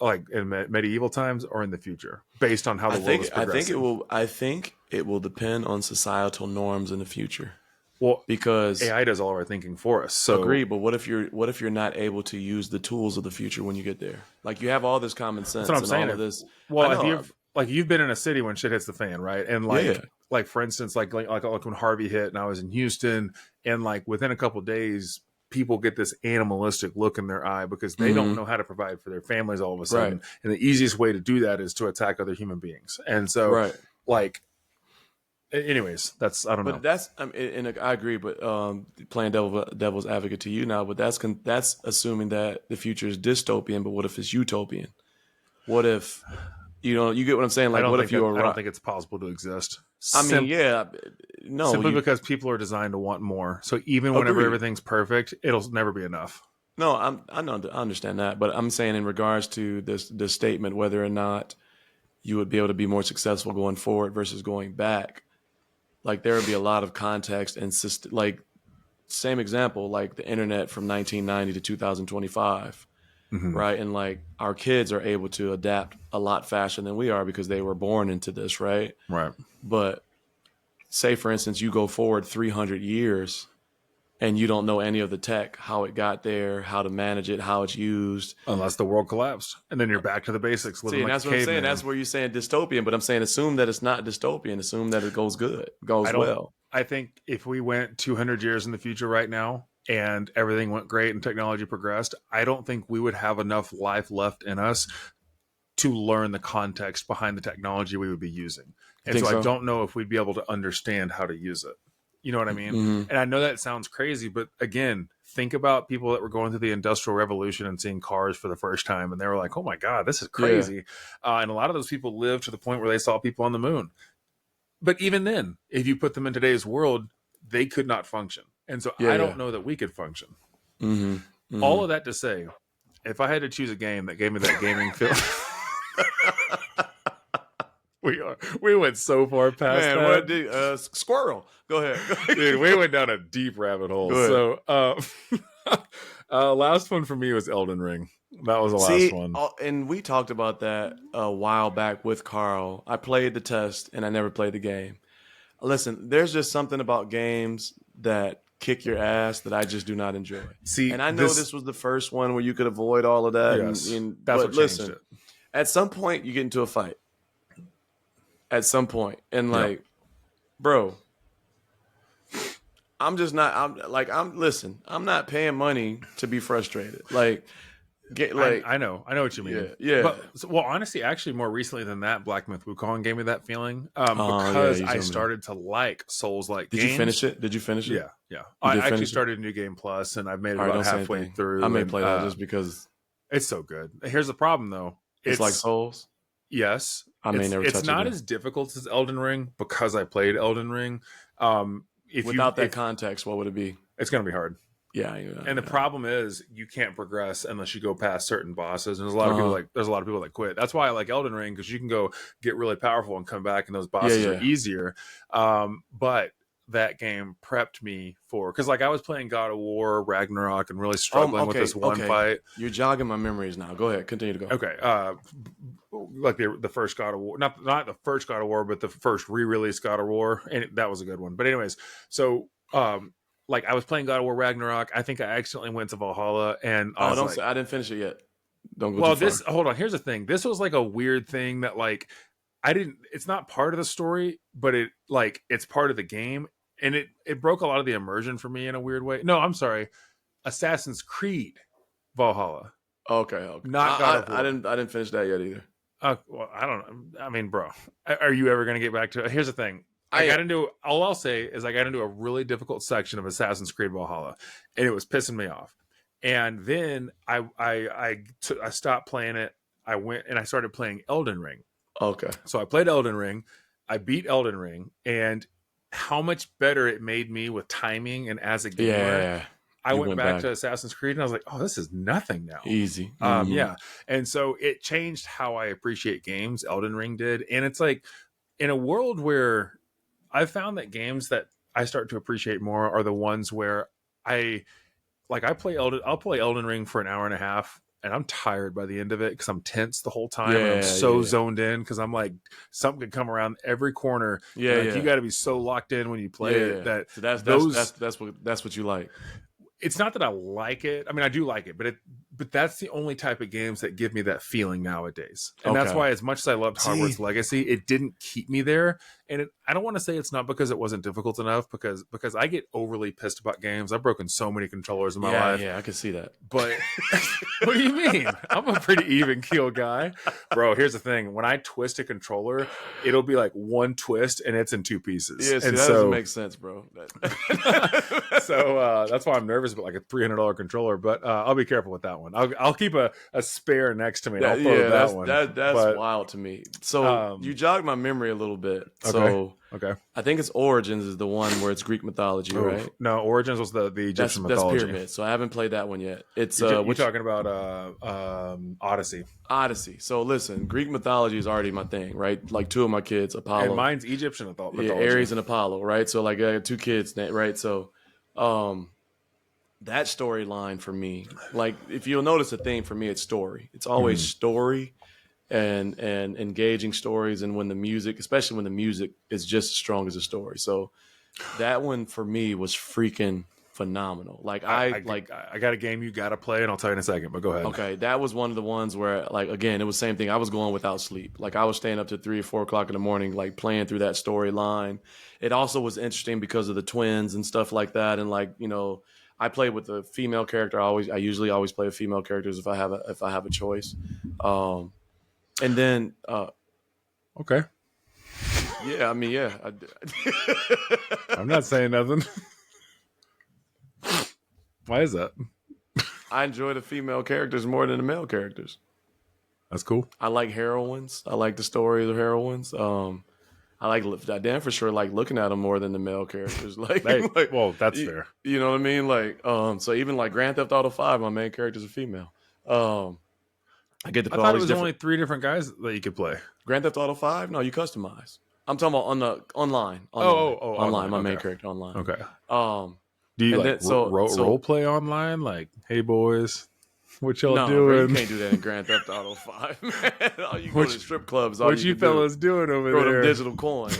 like in medieval times or in the future based on how the world is progressing. I think it will depend on societal norms in the future. Well, Because AI does all of our thinking for us. So agree, but what if you're not able to use the tools of the future when you get there? Like you have all this common that's what sense I'm and saying. all of this. I Well, if know. you've like you've been in a city when shit hits the fan, right? And Yeah, yeah. like for instance, like when Harvey hit and I was in Houston, and like within a couple days, people get this animalistic look in their eye because they don't Mm-hmm. know how to provide for their families all of a Right. sudden. And the easiest way to do that is to attack other human beings. And so, Right. like, anyways, that's I don't But know. that's and I agree. But playing devil's advocate to you now, but that's assuming that the future is dystopian. But what if it's utopian? What if you get what I'm saying? Like, what if you I don't arrive? think it's possible to exist. I mean, yeah, no, Simply you because people are designed to want more. So even whenever agreed. everything's perfect, it'll never be enough. No, I know I understand that, but I'm saying in regards to this statement, whether or not you would be able to be more successful going forward versus going back, like there would be a lot of context and like same example, like the internet from 1990 to 2025, Mm-hmm. right? And like our kids are able to adapt a lot faster than we are because they were born into this, right? Right. But say, for instance, you go forward 300 years and you don't know any of the tech, how it got there, how to manage it, how it's used. Unless the world collapsed. And then you're back to the basics, living See, and like a that's what I'm saying. caveman. That's where you're saying dystopian, but I'm saying assume that it's not dystopian. Assume that it goes good, I goes don't well. I think if we went 200 years in the future right now and everything went great and technology progressed, I don't think we would have enough life left in us to learn the context behind the technology we would be using. And so so? I don't know if we'd be able to understand how to use it. You know what I mean? Mm-hmm. And I know that sounds crazy, but again, think about people that were going through the Industrial Revolution and seeing cars for the first time, and they were like, "Oh my God, this is crazy!" And a lot of those people lived to the point where they saw people on the moon. But even then, if you put them in today's world, they could not function. And so I don't know that we could function. Mm-hmm. Mm-hmm. All of that to say, if I had to choose a game that gave me that gaming feel. We went so far past Man, that. what did squirrel? Go ahead. Dude, we went down a deep rabbit hole. So last one for me was Elden Ring. That was the last one. And we talked about that a while back with Carl. I played the test and I never played the game. Listen, there's just something about games that kick your ass that I just do not enjoy. See, and I know this was the first one where you could avoid all of that. Yes, that's what changed it. At some point, you get into a fight. At some point, and like, bro, I'm just not. Listen, I'm not paying money to be frustrated. Like, I know what you mean. Yeah. But, well, honestly, actually, more recently than that, Black Myth Wukong gave me that feeling because I started to like Souls-like games. Did you finish it? Yeah. I actually started a new game plus, and I've made it about halfway through. I may play that just because it's so good. Here's the problem, though. It's like Souls. Yes, I may never touch it. It's not as difficult as Elden Ring because I played Elden Ring. Without that context, what would it be? It's going to be hard. Yeah, and the problem is you can't progress unless you go past certain bosses. And there's a lot of people that quit. That's why I like Elden Ring, because you can go get really powerful and come back, and those bosses are easier. But that game prepped me for, because like I was playing God of War, Ragnarok, and really struggling with this one fight. You're jogging my memories now. Go ahead, continue to go. Okay, like the first God of War, not the first God of War, but the first re-release God of War, and that was a good one. But anyways, so like I was playing God of War Ragnarok. I think I accidentally went to Valhalla, and I didn't finish it yet. Don't go. Well, too far. Hold on. Here's the thing. This was like a weird thing that like it's not part of the story, but it's part of the game. And it broke a lot of the immersion for me in a weird way. No, I'm sorry. Assassin's Creed Valhalla. Okay. Not God of War. I didn't finish that yet either. Well, I don't know. I mean, bro, are you ever going to get back to it? Here's the thing. All I'll say is I got into a really difficult section of Assassin's Creed Valhalla, and it was pissing me off. And then I stopped playing it. I went and I started playing Elden Ring. Okay. So I played Elden Ring. I beat Elden Ring, and how much better it made me with timing and as a gamer. Yeah. I went back to Assassin's Creed, and I was like, oh, this is nothing now. Easy. Yeah. And so it changed how I appreciate games. Elden Ring did. And it's like, in a world where I found that games that I start to appreciate more are the ones where I'll play Elden Ring for an hour and a half, and I'm tired by the end of it because I'm tense the whole time. And I'm so zoned in because I'm like, something could come around every corner. You got to be so locked in when you play it. That so that's what you like. It's not that I like it. I mean, I do like it, but that's the only type of games that give me that feeling nowadays. And that's why, as much as I loved Hogwarts Legacy, it didn't keep me there. And I don't want to say it's not because it wasn't difficult enough, because I get overly pissed about games. I've broken so many controllers in my life. Yeah, I can see that. But what do you mean? I'm a pretty even keel guy. Bro, here's the thing. When I twist a controller, it'll be like one twist and it's in two pieces. Yeah, that doesn't make sense, bro. So that's why I'm nervous about like a $300 controller, but I'll be careful with that one. I'll keep a spare next to me. I'll throw that one. That's wild to me. So you jogged my memory a little bit. So I think it's Origins is the one where it's Greek mythology, right? No, Origins was the Egyptian mythology. That's Pyramid. So I haven't played that one yet. It's you're talking about Odyssey. Odyssey. So listen, Greek mythology is already my thing, right? Like two of my kids, Apollo. And mine's Egyptian mythology. Yeah, Ares and Apollo, right? So like I got two kids, right? So that storyline for me, like if you'll notice a theme for me, it's story. It's always story and engaging stories, and especially when the music is just as strong as the story. So that one for me was freaking phenomenal. Like I got a game you got to play, and I'll tell you in a second, but go ahead. Okay, that was one of the ones where, like, again, it was the same thing. I was going without sleep. Like I was staying up to 3 or 4 o'clock in the morning, like playing through that storyline. It also was interesting because of the twins and stuff like that, and like, you know, I played with a female character. I usually always play with female characters if I have a choice. And then, Okay. yeah, I mean, yeah. I'm not saying nothing. Why is that? I enjoy the female characters more than the male characters. That's cool. I like heroines. I like the stories of heroines. I damn for sure like looking at them more than the male characters. Like, Hey, like well, that's fair. you know what I mean? Like, so even like Grand Theft Auto 5, my main character's a female. I get to I play all thought it these was different only 3 different guys that you could play. Grand Theft Auto 5. No, you customize. I'm talking about on the online. Online. My Okay. main character online. Okay. Um, Do you and like then so role play online? Like, hey boys, what y'all no, bro, you doing? can't do that in Grand Theft Auto 5, man. All you go What to strip clubs. All what you you can fellas doing over throw them there? digital coins.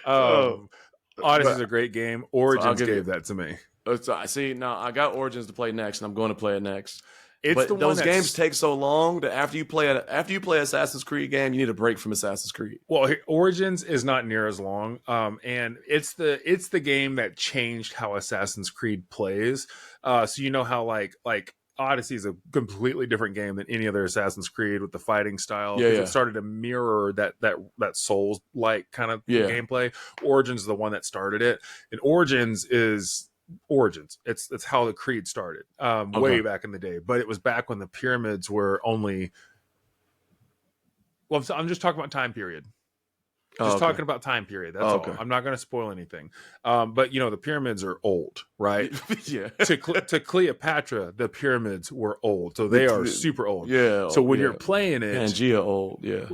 So, Odyssey's a great game. Origins give you- gave that to me. so I see now. I got Origins to play next, and I'm going to play it next. It's But the one those that's- games take so long that after you play Assassin's Creed game, you need a break from Assassin's Creed. Well, Origins is not near as long, and it's the game that changed how Assassin's Creed plays. So you know how like Odyssey is a completely different game than any other Assassin's Creed with the fighting style. Yeah, because yeah. It started to mirror that Souls like kind of Yeah. gameplay. Origins is the one that started it, and Origins is Origins. It's how the Creed started, way back in the day. But it was back when the pyramids were only. Well, I'm just talking about time period. Just talking about time period. That's all. I'm not going to spoil anything. But you know, the pyramids are old, right? Yeah. to Cleopatra, the pyramids were old, so they are super old. Yeah. So when you're playing it, Pangea old. Yeah.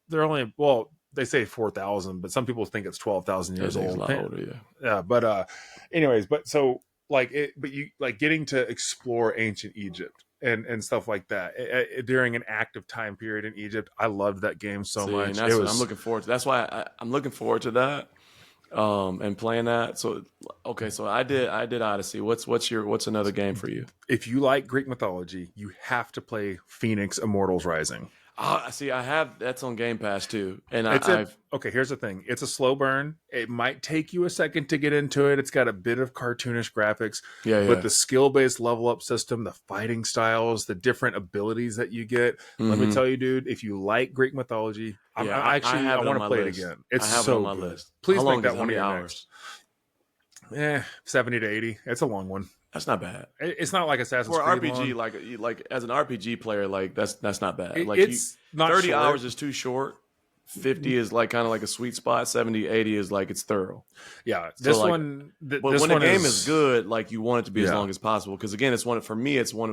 they're only well, they say 4,000, but some people think it's 12,000 years old. A lot older, Yeah. But anyways, but so like it, but you like getting to explore ancient Egypt. And stuff like that during an active time period in Egypt. I loved that game so much. And that's what I'm looking forward to. That's why I'm looking forward to that and playing that. So okay, so I did Odyssey. What's another game for you? If you like Greek mythology, you have to play Phoenix Immortals Rising. See, I have that's on Game Pass too, and okay. Here's the thing: it's a slow burn. It might take you a second to get into it. It's got a bit of cartoonish graphics, but the skill-based level up system, the fighting styles, the different abilities that you get. Let me tell you, dude, if you like Greek mythology, I want to play it again. It's so good. List. Please make that one of your next. 70 to 80. It's a long one. That's not bad. It's not like Assassin's Creed. For RPG, like as an RPG player, like that's not bad. Like it's not 30 short. hours is too short. 50 is like kind of like a sweet spot. 70, 80 is like it's thorough. Yeah, this so like, one. But when the game is good, like you want it to be as long as possible. Because again, it's one of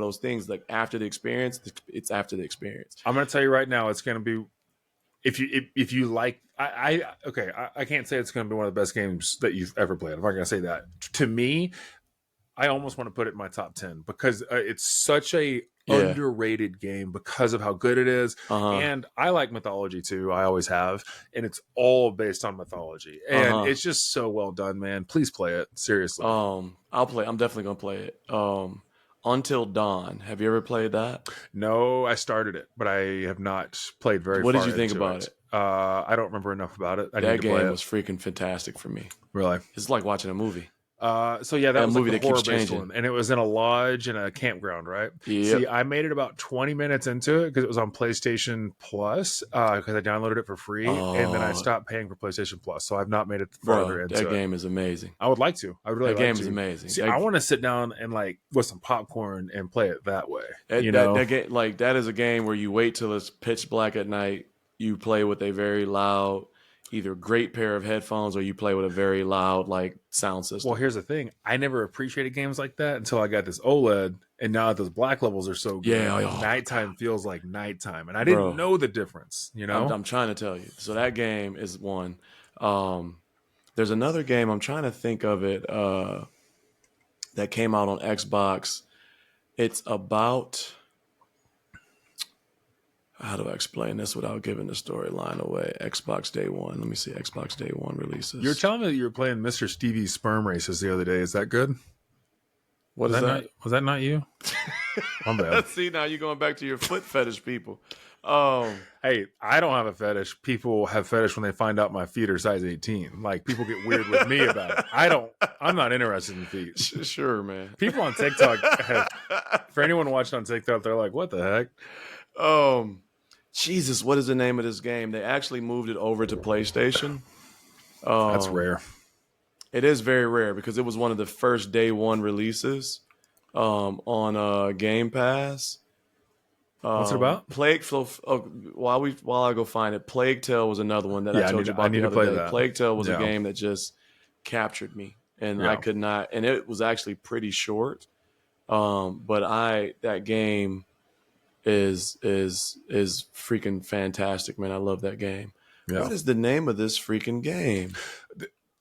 those things. Like after the experience, it's after the experience. I'm going to tell you right now, it's going to be. If you like, I can't say it's going to be one of the best games that you've ever played. I'm not going to say that. To me, I almost want to put it in my top 10 because it's such a underrated game because of how good it is. And I like mythology too. I always have. And it's all based on mythology. And it's just so well done, man. Please play it. Seriously. I'll play. I'm definitely going to play it. Until Dawn. Have you ever played that? No, I started it, but I have not played very far. What did you think about it? I don't remember enough about it. That game was freaking fantastic for me. Really? It's like watching a movie. So yeah, that was movie like that keeps horror-based changing. one, and it was in a lodge and a campground, right? Yep. See, I made it about 20 minutes into it because it was on PlayStation Plus because I downloaded it for free, and then I stopped paying for PlayStation Plus, so I've not made it further into it. That game is amazing. I would like to. I would really. That like game to. is amazing. See, I want to sit down and like with some popcorn and play it that way. That is a game where you wait till it's pitch black at night. You play with a very loud, either great pair of headphones or you play with a very loud like sound system. Well, here's the thing. I never appreciated games like that until I got this OLED, and now those black levels are so good. Nighttime feels like nighttime, and I didn't know the difference. You know, I'm trying to tell you. So that game is one. There's another game I'm trying to think of it that came out on Xbox. It's about. How do I explain this without giving the storyline away? Xbox Day One. Let me see. Xbox Day One releases. You're telling me that you were playing Mr. Stevie's Sperm Races the other day. Is that good? What is that? Was that not you? My bad. See, now you're going back to your foot fetish people. Hey, I don't have a fetish. People have fetish when they find out my feet are size 18. Like people get weird with me about it. I'm not interested in feet. Sure, man. People on TikTok have, for anyone watching on TikTok, they're like, what the heck? Jesus, what is the name of this game? They actually moved it over to PlayStation. That's rare. It is very rare because it was one of the first day one releases on Game Pass. What's it about? Plague. While I go find it, Plague Tale was another one that I told you I about need the to other play day. that. Plague Tale was a Yeah. game that just captured me, and I Yeah. could not. And it was actually pretty short. But that game is freaking fantastic, man. I love that game. Yeah. What is the name of this freaking game?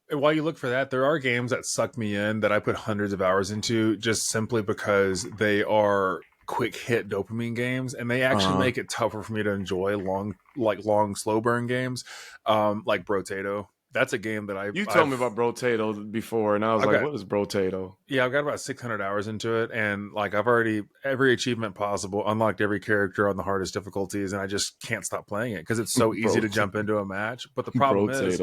And while you look for that, there are games that suck me in that I put hundreds of hours into just simply because they are quick hit dopamine games, and they actually make it tougher for me to enjoy long slow burn games, like Brotato. That's a game that You told me about Brotato before, and I was like, what is Brotato? Yeah, I've got about 600 hours into it, and like I've already every achievement possible, unlocked every character on the hardest difficulties, and I just can't stop playing it because it's so easy to jump into a match. But the problem is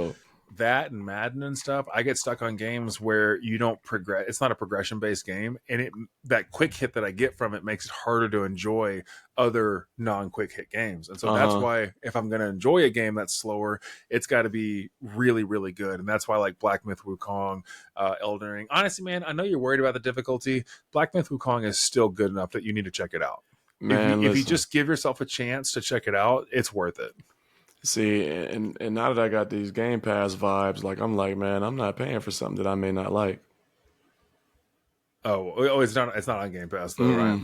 that and Madden and stuff, I get stuck on games where you don't progress. It's not a progression based game, and that quick hit that I get from it makes it harder to enjoy other non quick hit games. And so that's why if I'm going to enjoy a game that's slower, it's got to be really, really good. And that's why like Black Myth Wukong, Elden Ring. Honestly, man, I know you're worried about the difficulty. Black Myth Wukong is still good enough that you need to check it out. Man, if you just give yourself a chance to check it out, it's worth it. See, and now that I got these Game Pass vibes, like I'm like, man, I'm not paying for something that I may not like. Oh, it's not on Game Pass though, right?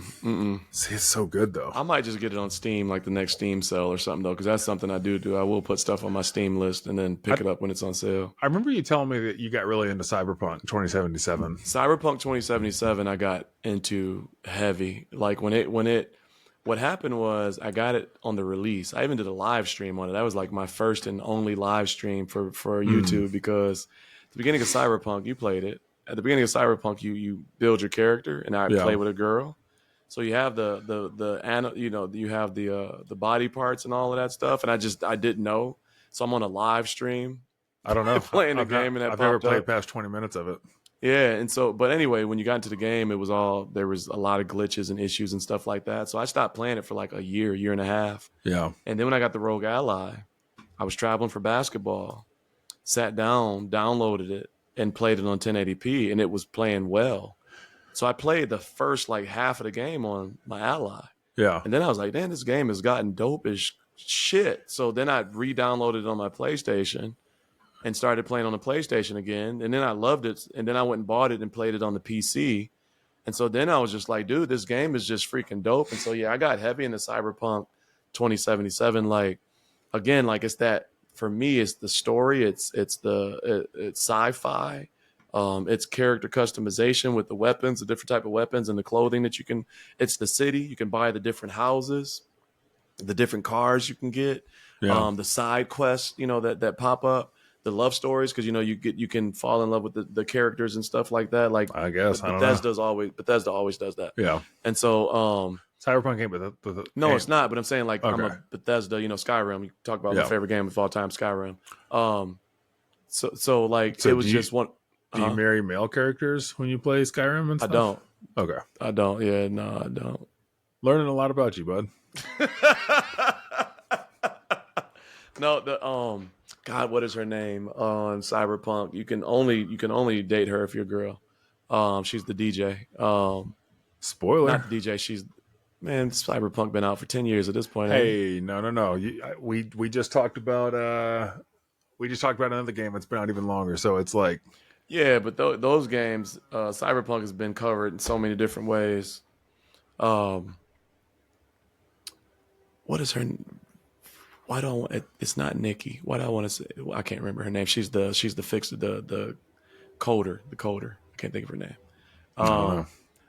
See, it's so good though. I might just get it on Steam, like the next Steam sale or something though, because that's something I do. I will put stuff on my Steam list and then pick it up when it's on sale. I remember you telling me that you got really into Cyberpunk 2077. Cyberpunk 2077, I got into heavy. Like what happened was I got it on the release. I even did a live stream on it. That was like my first and only live stream for YouTube because at the beginning of Cyberpunk, you played it. At the beginning of Cyberpunk, you build your character, and I play with a girl. So you have you have the body parts and all of that stuff, and I didn't know. So I'm on a live stream. I don't know playing the game, and I've never played past 20 minutes of it. Yeah, and so, but anyway, when you got into the game, there was a lot of glitches and issues and stuff like that. So I stopped playing it for like a year and a half. Yeah. And then when I got the Rogue Ally, I was traveling for basketball, sat down, downloaded it, and played it on 1080p, and it was playing well. So I played the first like half of the game on my Ally. Yeah. And then I was like, damn, this game has gotten dope as shit. So then I re-downloaded it on my PlayStation and started playing on the PlayStation again. And then I loved it. And then I went and bought it and played it on the PC. And so then I was just like, dude, this game is just freaking dope. And so, yeah, I got heavy into Cyberpunk 2077. Like, again, like it's that, for me, it's the story. It's sci-fi. It's character customization with the weapons, the different type of weapons and the clothing that you can, it's the city. You can buy the different houses, the different cars you can get, the side quests, that pop up. The love stories, because you can fall in love with the characters and stuff like that. Like I guess Bethesda always does that. Yeah. And so Cyberpunk game, but no, it's not. But I'm saying like I'm a Bethesda, Skyrim. You talk about my favorite game of all time, Skyrim. So it was just one. Do you marry male characters when you play Skyrim and stuff? I don't. Okay. I don't. Yeah, no, I don't. Learning a lot about you, bud. No, God, what is her name on Cyberpunk? You can only date her if you're a girl. She's the DJ. Spoiler. Not the DJ. Cyberpunk been out for 10 years at this point. Hey, no. We just talked about another game that's been out even longer. So it's like, yeah, but those games, Cyberpunk has been covered in so many different ways. What is her? Why don't it's not Nikki? Why do I want to say? I can't remember her name. She's the fixer, the coder. I can't think of her name.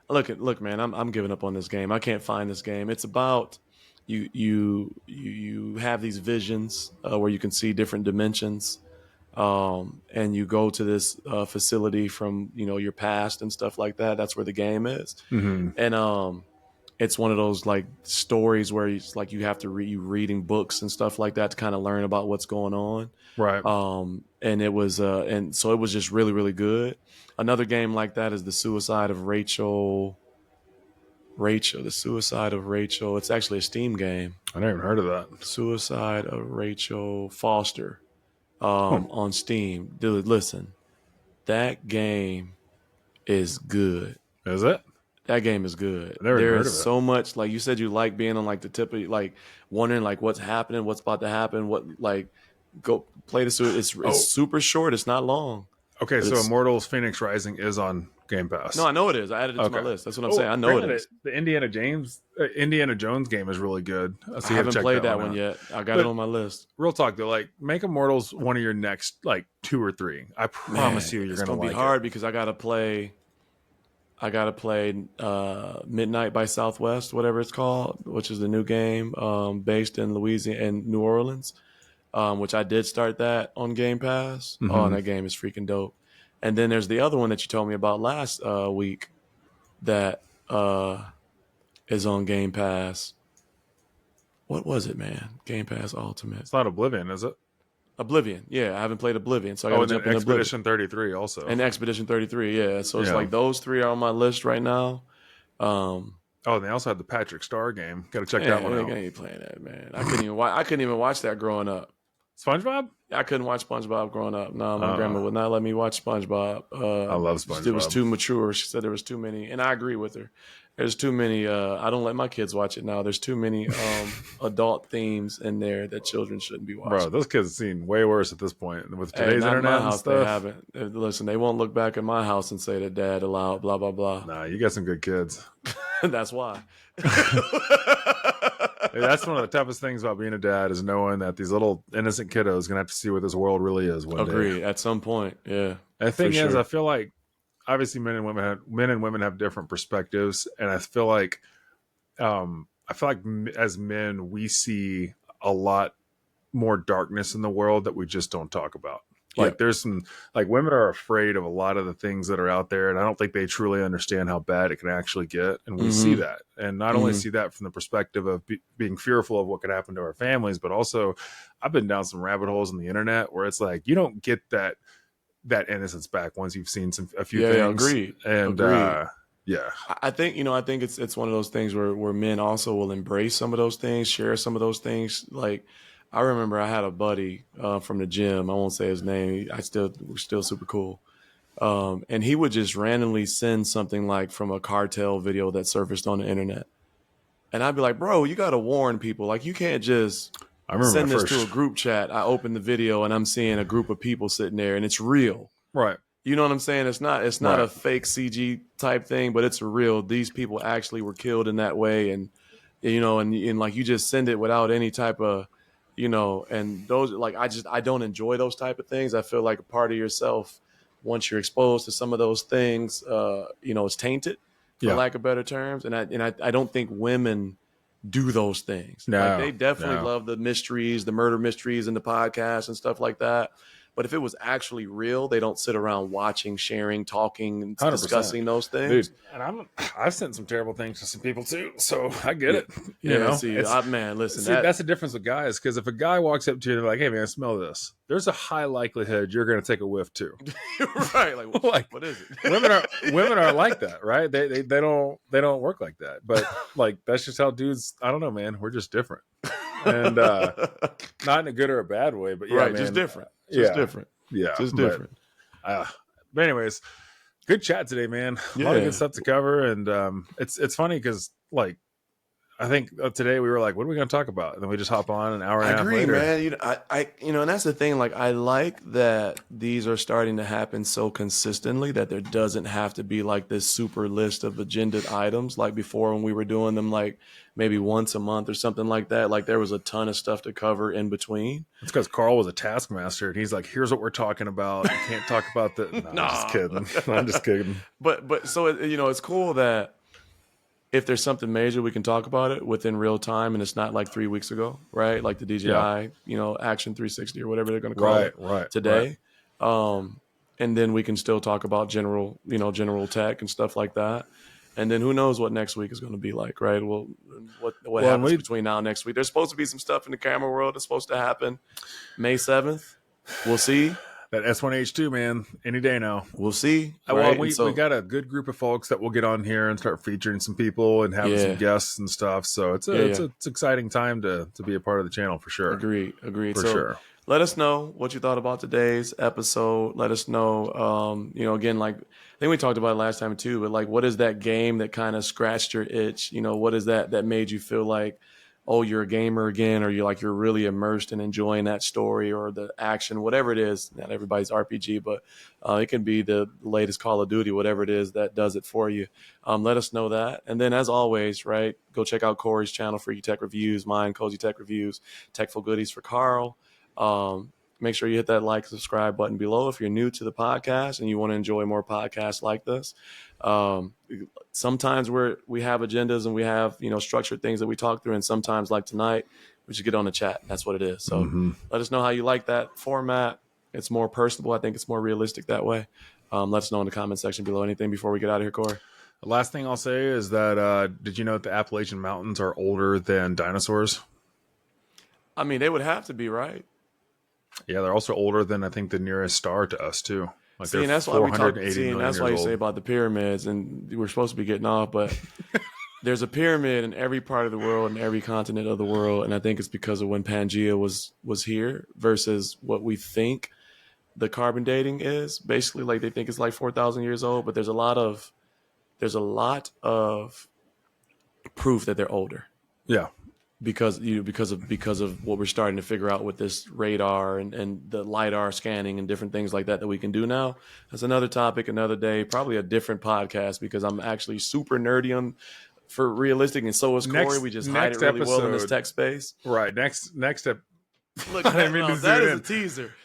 Look, man. I'm giving up on this game. I can't find this game. It's about you have these visions where you can see different dimensions, and you go to this facility from your past and stuff like that. That's where the game is, and it's one of those like stories where it's like you have to reading books and stuff like that to kind of learn about what's going on. Right. And it was and so it was just really, really good. Another game like that is The Suicide of Rachel. The Suicide of Rachel. It's actually a Steam game. I never even heard of that. Suicide of Rachel Foster on Steam. Dude, listen, that game is good. Is it? That game is good. I never even There heard is of it. so much, like you said, you like being on like the tip of like wondering like what's happening, what's about to happen, what like go play the suit. It's super short. It's not long. Okay, But so it's, Immortals Phoenix Rising is on Game Pass. no, I know it is. I added it to my Okay. list. That's what I'm saying. I know it granted, is. The Indiana Jones game is really good. So I you gotta haven't check played that one out. yet. I got But it on my list. real talk though, like make Immortals one of your next like 2 or 3. I promise Man, you're it's gonna be like hard it. because I gotta play Midnight by Southwest, whatever it's called, which is the new game based in Louisiana and New Orleans, which I did start that on Game Pass. Oh, and that game is freaking dope. And then there's the other one that you told me about last week that is on Game Pass. What was it, man? Game Pass Ultimate. It's not Oblivion, is it? Oblivion. Yeah, I haven't played Oblivion, so I got to and then jump in Oblivion. Expedition 33 also. And Expedition 33, yeah. So it's Yeah. like those 3 are on my list right now. Oh, and they also had the Patrick Star game. Got to check Man, that one I out. ain't playing that, man. I couldn't even watch that growing up. SpongeBob? I couldn't watch SpongeBob growing up. No, my grandma would not let me watch SpongeBob. I love SpongeBob. It was too mature. She said there was too many, and I agree with her. There's too many. I don't let my kids watch it now. There's too many adult themes in there that children shouldn't be watching. Bro, those kids have seen way worse at this point with today's not in internet my and house, stuff. they haven't. Listen, they won't look back at my house and say that dad allowed blah blah blah. Nah, you got some good kids. That's why. That's one of the toughest things about being a dad is knowing that these little innocent kiddos gonna have to see what this world really is one day. Agreed. At some point, yeah. And the thing is, sure. I feel like obviously men and women have different perspectives, and I feel like as men we see a lot more darkness in the world that we just don't talk about. Like there's some like women are afraid of a lot of the things that are out there, and I don't think they truly understand how bad it can actually get. And we see that, and not only see that from the perspective of being fearful of what could happen to our families, but also I've been down some rabbit holes on the internet where it's like you don't get that innocence back once you've seen a few things. Agreed. And agreed. Yeah, I think it's one of those things where men also will embrace some of those things, share some of those things. Like I remember I had a buddy from the gym. I won't say his name. We're still super cool. And he would just randomly send something like from a cartel video that surfaced on the internet. And I'd be like, bro, you got to warn people. Like you can't just send this to a group chat. I open the video and I'm seeing a group of people sitting there and it's real. Right. You know what I'm saying? It's not a fake CG type thing, but it's real. These people actually were killed in that way. And, and like you just send it without any type of, and those like I don't enjoy those type of things. I feel like a part of yourself, once you're exposed to some of those things, it's tainted, for lack of better terms. And I don't think women do those things. No, like they definitely love the mysteries, the murder mysteries, and the podcasts and stuff like that. But if it was actually real, they don't sit around watching, sharing, talking, and 100%. discussing those things. Dude, and I've sent some terrible things to some people too, so I get it. Listen, that's the difference with guys. Because if a guy walks up to you and they're like, "Hey, man, smell this," there's a high likelihood you're going to take a whiff too. Right? Like, what is it? women are like that, right? They don't work like that. But like that's just how dudes. I don't know, man. We're just different, and not in a good or a bad way, but right, man, just different. Just different. Yeah. Just different. But anyways, good chat today, man. A lot of good stuff to cover. And it's funny because like I think today we were like, what are we going to talk about? And then we just hop on an hour and a half later. Man. And that's the thing. Like, I like that these are starting to happen so consistently that there doesn't have to be like this super list of agended items like before when we were doing them like maybe once a month or something like that. Like there was a ton of stuff to cover in between. It's because Carl was a taskmaster and he's like, here's what we're talking about. You can't talk about the. No, I'm just kidding. I'm just kidding. But so, it's cool that if there's something major, we can talk about it within real time, and it's not like 3 weeks ago, right? Like the DJI, Action 360 or whatever they're going to call it today. Right. And then we can still talk about general tech and stuff like that. And then who knows what next week is going to be like, right? Well, what Well, happens between now and next week? There's supposed to be some stuff in the camera world that's supposed to happen May 7th. We'll see. That S1H2, man, any day now. We'll see. Well, Right? we got a good group of folks that will get on here and start featuring some people and having some guests and stuff. So it's an exciting time to be a part of the channel for sure. Agreed. For sure. Let us know what you thought about today's episode. Let us know, again, like I think we talked about it last time too, but like, what is that game that kind of scratched your itch? What is that made you feel like, oh, you're a gamer again, or you're really immersed and enjoying that story or the action, whatever it is. Not everybody's RPG, but it can be the latest Call of Duty, whatever it is that does it for you. Let us know that. And then as always, right, go check out Corey's channel, Freaky Tech Reviews, mine, Cozy Tech Reviews, Techful Goodies for Carl. Make sure you hit that like, subscribe button below if you're new to the podcast and you want to enjoy more podcasts like this. Sometimes we have agendas and we have, structured things that we talk through. And sometimes like tonight, we should get on the chat. That's what it is. So let us know how you like that format. It's more personable. I think it's more realistic that way. Let us know in the comment section below. Anything before we get out of here, Corey? The last thing I'll say is that, did you know that the Appalachian Mountains are older than dinosaurs? I mean, they would have to be, right? Yeah, they're also older than I think the nearest star to us too. Like see, and that's why we talk. See, and that's why you old. say about the pyramids, and we're supposed to be getting off, but there's a pyramid in every part of the world and every continent of the world, and I think it's because of when Pangea was here versus what we think the carbon dating is. Basically, like they think it's like 4,000 years old, but there's a lot of proof that they're older. Yeah. Because of what we're starting to figure out with this radar and the LiDAR scanning and different things like that we can do now. That's another topic, another day, probably a different podcast because I'm actually super nerdy for realistic, and so is Corey. We just hide it really well in this tech spape. Right. Next Look, that is a teaser.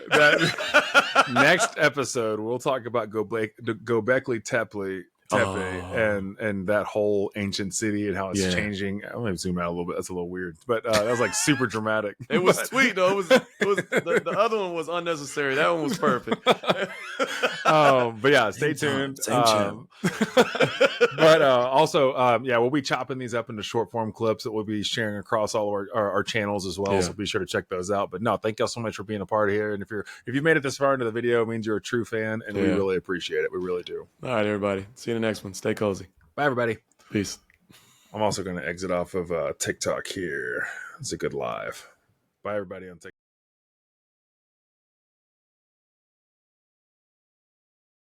Next episode, we'll talk about Göbekli Tepe. And that whole ancient city and how it's changing. I'm gonna zoom out a little bit. That's a little weird, but that was like super dramatic. It was sweet though. It was the other one was unnecessary. That one was perfect. But yeah, stay tuned. But also, we'll be chopping these up into short form clips that we'll be sharing across all of our channels as well. Yeah. So be sure to check those out. But no, thank y'all so much for being a part of here. And if you made it this far into the video, it means you're a true fan, and we really appreciate it. We really do. All right, everybody. See you in the next one. Stay cozy. Bye, everybody. Peace. I'm also going to exit off of TikTok here. It's a good live. Bye, everybody on TikTok.